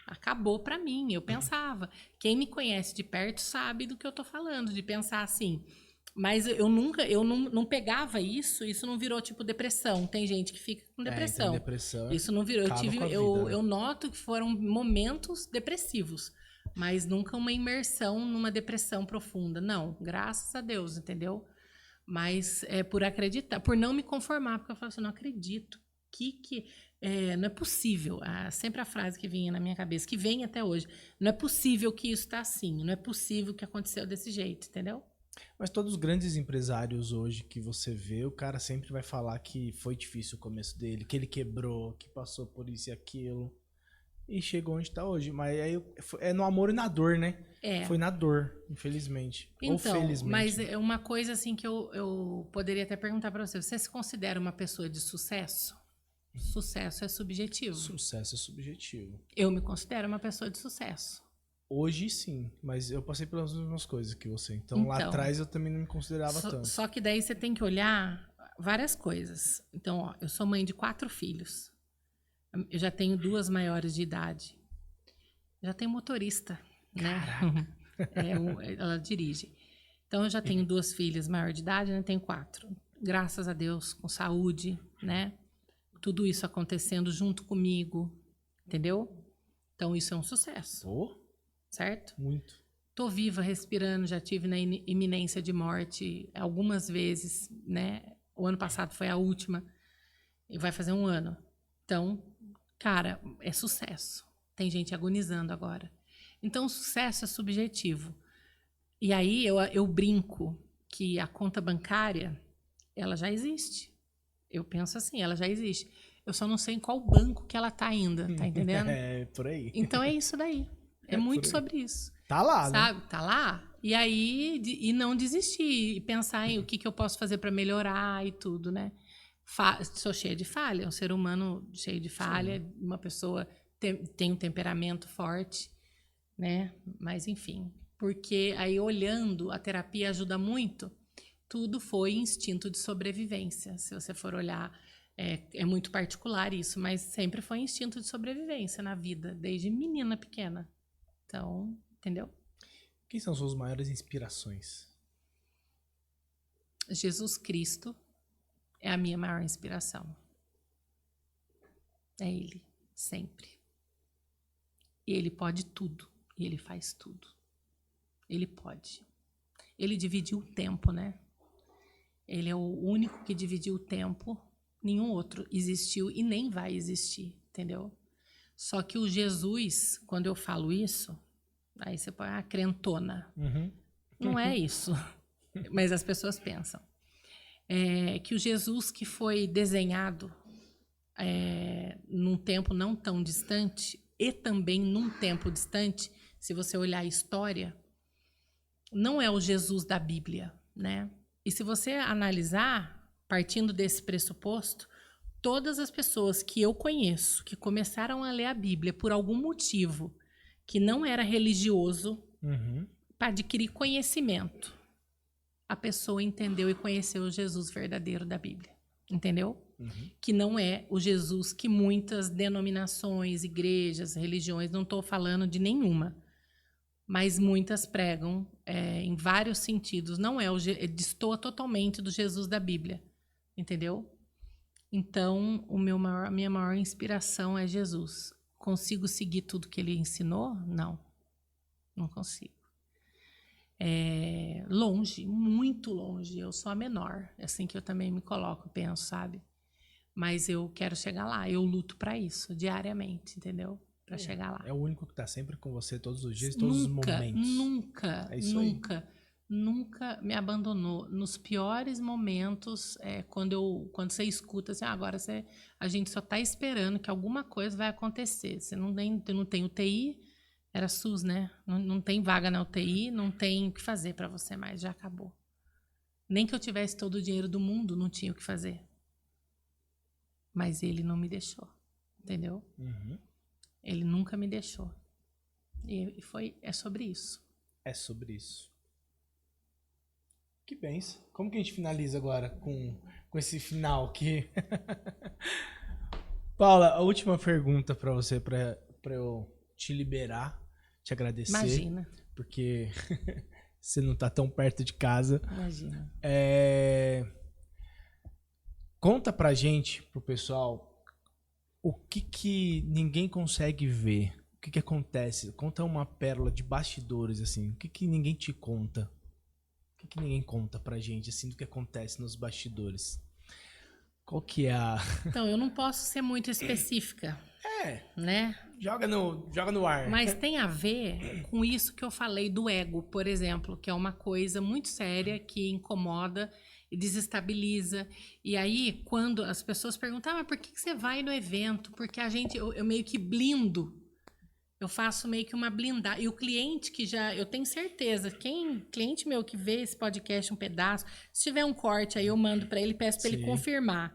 Acabou para mim, eu pensava. Quem me conhece de perto sabe do que eu tô falando, de pensar assim. Mas eu não pegava isso não virou tipo depressão. Tem gente que fica com depressão. Tem depressão. Isso não virou. Eu noto que foram momentos depressivos, mas nunca uma imersão numa depressão profunda. Não, graças a Deus, entendeu? Mas é por acreditar, por não me conformar, porque eu falo assim, não acredito. Não é possível, sempre a frase que vinha na minha cabeça, que vem até hoje, não é possível que isso está assim, não é possível que aconteceu desse jeito, entendeu? Mas todos os grandes empresários hoje que você vê, o cara sempre vai falar que foi difícil o começo dele, que ele quebrou, que passou por isso e aquilo. e chegou onde tá hoje. Mas aí é no amor e na dor, né? Foi na dor, infelizmente. Ou Então, felizmente. mas é uma coisa assim que eu poderia até perguntar pra você. Você se considera uma pessoa de sucesso? Sucesso é subjetivo. Sucesso é subjetivo. Eu me considero uma pessoa de sucesso. Hoje sim, mas eu passei pelas mesmas coisas que você. Então lá atrás eu também não me considerava tanto. Só que daí você tem que olhar várias coisas. Então, ó, eu sou mãe de 4 filhos. Eu já tenho 2 maiores de idade. Já tenho motorista, né? Ela dirige. Então, eu já tenho 2 filhas maiores de idade, né? Tenho 4. Graças a Deus, com saúde, né? Tudo isso acontecendo junto comigo, entendeu? Então, isso é um sucesso. Certo? Muito. Tô viva, respirando, já tive na iminência de morte algumas vezes, né? O ano passado foi a última e vai fazer 1 ano. Então, cara, é sucesso. Tem gente agonizando agora. Então, o sucesso é subjetivo. E aí eu brinco que a conta bancária, ela já existe. Eu penso assim, ela já existe. Eu só não sei em qual banco que ela tá ainda, tá entendendo? É, por aí. Então é isso daí. É muito sobre isso. Tá lá, sabe? né? Tá lá. E aí, e não desistir. E pensar em o que eu posso fazer para melhorar e tudo, né? Sou cheia de falha. Um ser humano cheio de falha. Sim. Uma pessoa tem um temperamento forte, né? Mas, enfim. Porque aí, olhando, a terapia ajuda muito. Tudo foi instinto de sobrevivência. Se você for olhar, é muito particular isso. Mas sempre foi instinto de sobrevivência na vida. Desde menina pequena. Então, entendeu? Quem são suas maiores inspirações? Jesus Cristo é a minha maior inspiração. É Ele, sempre. E Ele pode tudo. E Ele faz tudo. Ele pode. Ele dividiu o tempo, né? Ele é o único que dividiu o tempo. Nenhum outro existiu e nem vai existir, entendeu? Só que o Jesus, quando eu falo isso, aí você põe a crentona. Não é isso. Mas as pessoas pensam. Que o Jesus que foi desenhado num tempo não tão distante e também num tempo distante, se você olhar a história, não é o Jesus da Bíblia, né? E se você analisar, partindo desse pressuposto, todas as pessoas que eu conheço que começaram a ler a Bíblia por algum motivo que não era religioso, para adquirir conhecimento, a pessoa entendeu e conheceu o Jesus verdadeiro da Bíblia. Entendeu? Que não é o Jesus que muitas denominações, igrejas, religiões, não estou falando de nenhuma, mas muitas pregam em vários sentidos. Não é destoa totalmente do Jesus da Bíblia. Entendeu? Então, a minha maior inspiração é Jesus. Consigo seguir tudo que ele ensinou? Não consigo. Longe, muito longe. Eu sou a menor. É assim que eu também me coloco, penso, sabe? Mas eu quero chegar lá. Eu luto para isso, diariamente, entendeu? Para chegar lá. É o único que tá sempre com você todos os dias, todos os momentos. Nunca me abandonou. Nos piores momentos, quando você escuta assim, agora a gente só tá esperando que alguma coisa vai acontecer. Você não tem UTI, era SUS, né? Não tem vaga na UTI, não tem o que fazer para você mais, já acabou. Nem que eu tivesse todo o dinheiro do mundo, não tinha o que fazer. Mas ele não me deixou, entendeu? Ele nunca me deixou. E é sobre isso. É sobre isso. Que bens. Como que a gente finaliza agora com esse final aqui? Paula, a última pergunta para você, para eu te liberar, te agradecer. Imagina. Porque você não tá tão perto de casa. Imagina. Conta pra gente, pro pessoal, o que ninguém consegue ver. O que acontece? Conta uma pérola de bastidores, assim. O que ninguém te conta? O que ninguém conta pra gente, assim, do que acontece nos bastidores? Qual que é a... Então, eu não posso ser muito específica. Né? Joga no ar. Mas tem a ver com isso que eu falei do ego, por exemplo, que é uma coisa muito séria que incomoda e desestabiliza. E aí, quando as pessoas perguntam, mas por que você vai no evento? Porque eu meio que blindo Eu faço meio que uma blindagem. E o cliente que já... Eu tenho certeza, cliente meu que vê esse podcast um pedaço, se tiver um corte aí, eu mando para ele, peço para ele confirmar.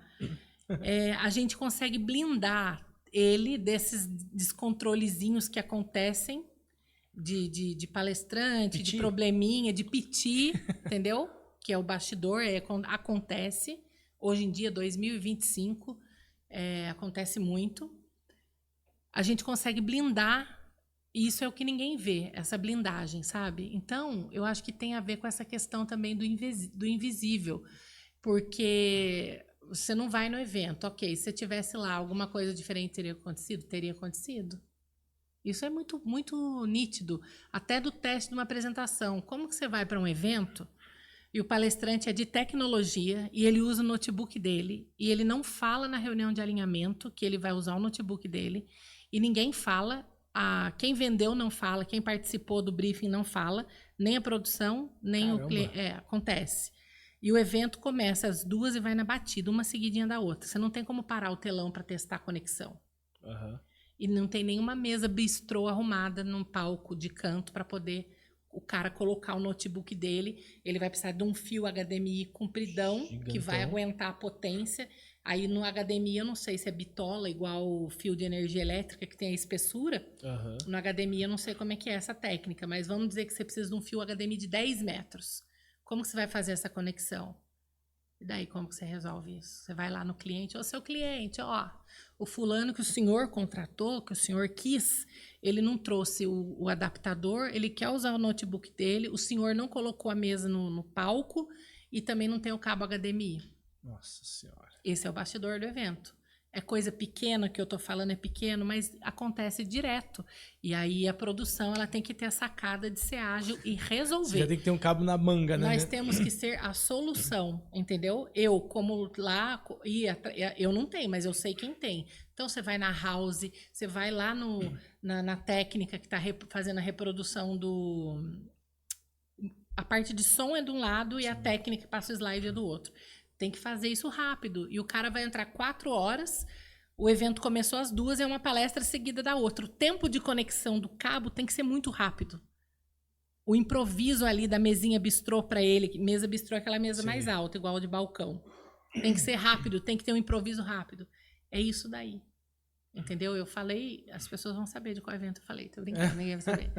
A gente consegue blindar ele desses descontrolezinhos que acontecem de palestrante, Piti? de probleminha, de piti, entendeu? Que é o bastidor, acontece. Hoje em dia, 2025, acontece muito. A gente consegue blindar, e isso é o que ninguém vê, essa blindagem, sabe? Então, eu acho que tem a ver com essa questão também do invisível, porque você não vai no evento, ok, se você tivesse lá, alguma coisa diferente teria acontecido? Teria acontecido. Isso é muito, muito nítido, até do teste de uma apresentação. Como que você vai para um evento e o palestrante é de tecnologia e ele usa o notebook dele e ele não fala na reunião de alinhamento que ele vai usar o notebook dele e ninguém fala, quem vendeu não fala, quem participou do briefing não fala, nem a produção, nem o cliente. Acontece. E o evento começa às 2 e vai na batida, uma seguidinha da outra. Você não tem como parar o telão para testar a conexão. E não tem nenhuma mesa bistrô arrumada num palco de canto para poder o cara colocar o notebook dele. Ele vai precisar de um fio HDMI compridão, que vai aguentar a potência. Aí no HDMI, eu não sei se é bitola, igual o fio de energia elétrica, que tem a espessura. No HDMI, eu não sei como é que é essa técnica, mas vamos dizer que você precisa de um fio HDMI de 10 metros. Como que você vai fazer essa conexão? E daí, como que você resolve isso? Você vai lá no cliente, ô, seu cliente, ó, o fulano que o senhor contratou, que o senhor quis, ele não trouxe o adaptador, ele quer usar o notebook dele, o senhor não colocou a mesa no palco e também não tem o cabo HDMI. Nossa Senhora. Esse é o bastidor do evento. É coisa pequena que eu tô falando, é pequeno, mas acontece direto. E aí a produção ela tem que ter a sacada de ser ágil e resolver. Você já tem que ter um cabo na manga, né? Nós temos que ser a solução, entendeu? Eu, como lá, eu não tenho, mas eu sei quem tem. Então você vai na house, você vai lá na técnica que está fazendo a reprodução do... A parte de som é de um lado e a técnica que passa o slide é do outro. Tem que fazer isso rápido. E o cara vai entrar 4 horas, o evento começou às 2, é uma palestra seguida da outra. O tempo de conexão do cabo tem que ser muito rápido. O improviso ali da mesinha bistrô para ele, mesa bistrô é aquela mesa mais alta, igual de balcão. Tem que ser rápido, tem que ter um improviso rápido. É isso daí. Entendeu? Eu falei, as pessoas vão saber de qual evento eu falei. Tô brincando, ninguém vai saber.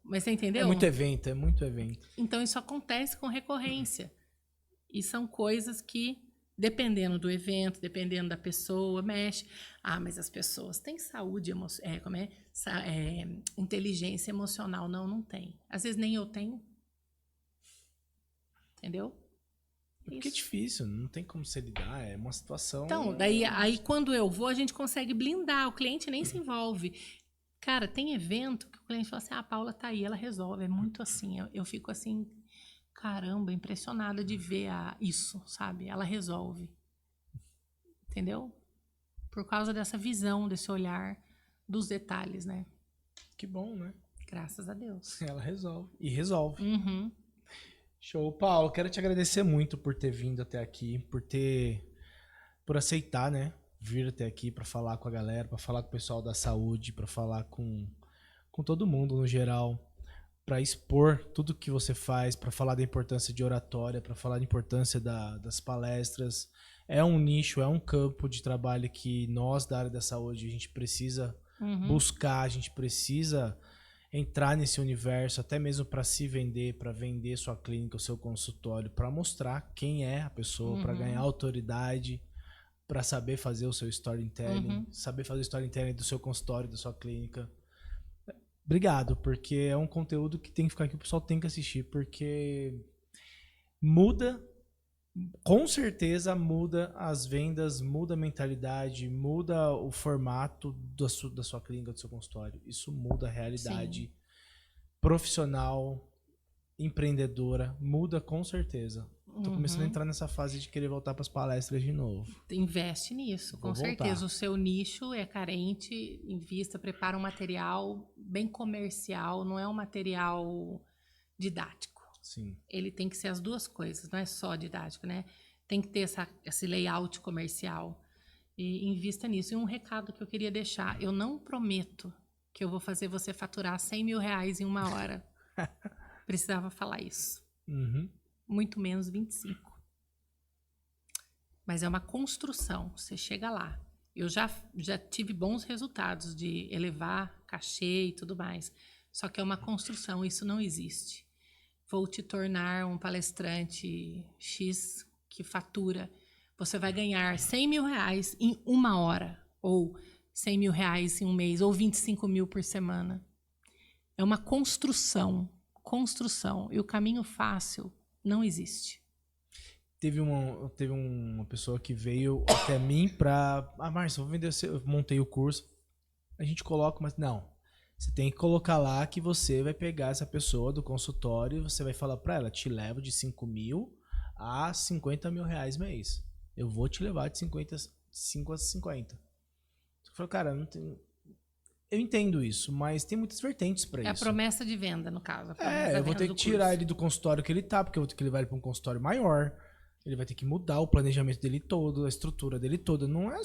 Mas você entendeu? É muito evento. Então isso acontece com recorrência. E são coisas que, dependendo do evento, dependendo da pessoa, mexe. Mas as pessoas têm saúde emocional. Inteligência emocional. Não tem. Às vezes nem eu tenho. Entendeu? Porque é difícil, não tem como se lidar, é uma situação... Então, aí quando eu vou, a gente consegue blindar, o cliente nem se envolve. Cara, tem evento que o cliente fala assim, a Paula tá aí, ela resolve, é muito assim, eu fico assim, caramba, impressionada de ver isso, sabe? Ela resolve, entendeu? Por causa dessa visão, desse olhar dos detalhes, né? Que bom, né? Graças a Deus. Ela resolve, e resolve. Uhum. Show. Paulo, quero te agradecer muito por ter vindo até aqui, por aceitar, né, vir até aqui para falar com a galera, para falar com o pessoal da saúde, para falar com todo mundo no geral, para expor tudo que você faz, para falar da importância de oratória, para falar da importância das palestras. É um nicho, é um campo de trabalho que nós da área da saúde a gente precisa buscar, a gente precisa entrar nesse universo, até mesmo para se vender, para vender sua clínica, o seu consultório, para mostrar quem é a pessoa, para ganhar autoridade, para saber fazer o seu storytelling, saber fazer o storytelling do seu consultório, da sua clínica. Obrigado, porque é um conteúdo que tem que ficar aqui, o pessoal tem que assistir, porque muda, com certeza muda as vendas, muda a mentalidade, muda o formato da sua clínica, do seu consultório. Isso muda a realidade profissional, empreendedora, muda com certeza. Tô começando a entrar nessa fase de querer voltar para as palestras de novo. Investe nisso, com certeza. O seu nicho é carente, invista, prepara um material bem comercial, não é um material didático. Sim. Ele tem que ser as duas coisas, não é só didático, né? Tem que ter esse layout comercial e invista nisso. E um recado que eu queria deixar, eu não prometo que eu vou fazer você faturar 100 mil reais em 1 hora. Precisava falar isso. Uhum. Muito menos 25. Mas é uma construção, você chega lá. Eu já tive bons resultados de elevar cachê e tudo mais. Só que é uma construção, isso não existe. Vou te tornar um palestrante X que fatura. Você vai ganhar 100 mil reais em 1 hora. Ou 100 mil reais em um mês. Ou 25 mil por semana. É uma construção. Construção. E o caminho fácil não existe. Teve uma pessoa que veio até mim pra... Márcio, vou vender... Eu montei o curso. A gente coloca, mas não. Você tem que colocar lá que você vai pegar essa pessoa do consultório e você vai falar pra ela, te levo de 5 mil a 50 mil reais mês. Eu vou te levar de 5 a 50. Eu falei, cara, não tem... Eu entendo isso, mas tem muitas vertentes pra isso. É a promessa de venda, no caso. Eu vou ter que tirar ele do consultório que ele tá, porque eu vou ter que levar ele pra um consultório maior. Ele vai ter que mudar o planejamento dele todo, a estrutura dele toda. Não é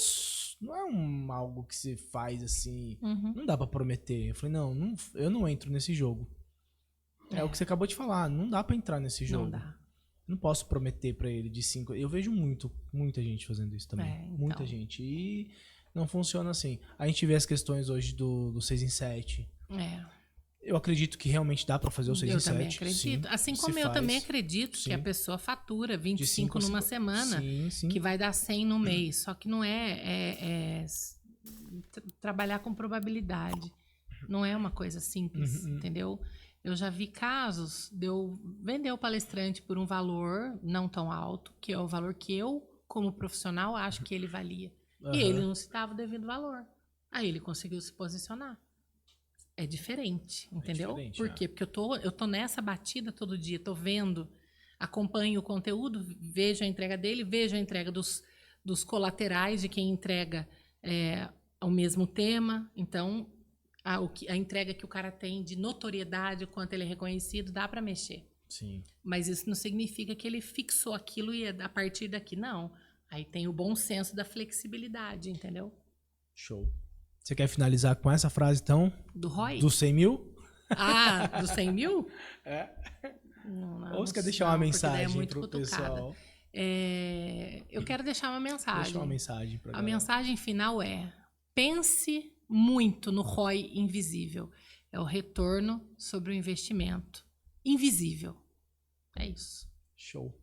algo que se faz assim. Uhum. Não dá pra prometer. Eu falei, não, eu não entro nesse jogo. É o que você acabou de falar. Não dá pra entrar nesse jogo. Não dá. Não posso prometer pra ele de 5. Eu vejo muita gente fazendo isso também. Então. Muita gente. E não funciona assim. A gente vê as questões hoje do 6 em 7. Eu acredito que realmente dá pra fazer o 6 em 7. Eu também acredito. Sim, assim como eu também acredito que a pessoa fatura 25 numa semana, que vai dar 100 no mês. Só que não é trabalhar com probabilidade. Não é uma coisa simples, entendeu? Eu já vi casos de eu vender o palestrante por um valor não tão alto, que é o valor que eu, como profissional, acho que ele valia. E ele não citava o devido valor. Aí ele conseguiu se posicionar. É diferente, entendeu? Por quê? Porque eu tô nessa batida todo dia, tô vendo, acompanho o conteúdo, vejo a entrega dele, vejo a entrega dos colaterais de quem entrega ao mesmo tema. Então, a entrega que o cara tem de notoriedade, o quanto ele é reconhecido, dá para mexer. Sim. Mas isso não significa que ele fixou aquilo e a partir daqui, não. Aí tem o bom senso da flexibilidade, entendeu? Show. Você quer finalizar com essa frase, então? Do ROI? Do 100 mil? Do 100 mil? Ou você quer deixar uma mensagem pro pessoal? Eu quero deixar uma mensagem. Deixa uma mensagem pra galera. A mensagem final é: pense muito no ROI invisível. É o retorno sobre o investimento invisível. É isso. Show.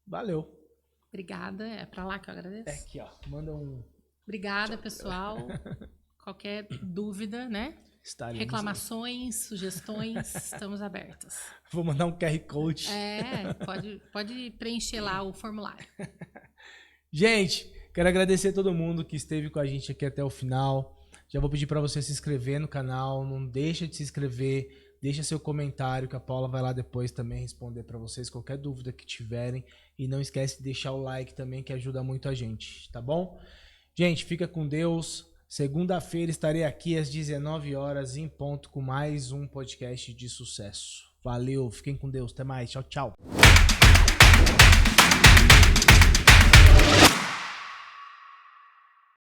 Valeu. Obrigada. É pra lá que eu agradeço? Aqui, ó. Manda um... Obrigada, pessoal. Qualquer dúvida, né? Reclamações, sugestões, estamos abertas. Vou mandar um QR Code. Pode preencher lá o formulário. Gente, quero agradecer a todo mundo que esteve com a gente aqui até o final. Já vou pedir para você se inscrever no canal, não deixa de se inscrever, deixa seu comentário que a Paula vai lá depois também responder para vocês qualquer dúvida que tiverem. E não esquece de deixar o like também, que ajuda muito a gente, tá bom? Gente, fica com Deus. Segunda-feira estarei aqui às 19 horas em ponto com mais um podcast de sucesso. Valeu, fiquem com Deus. Até mais. Tchau, tchau.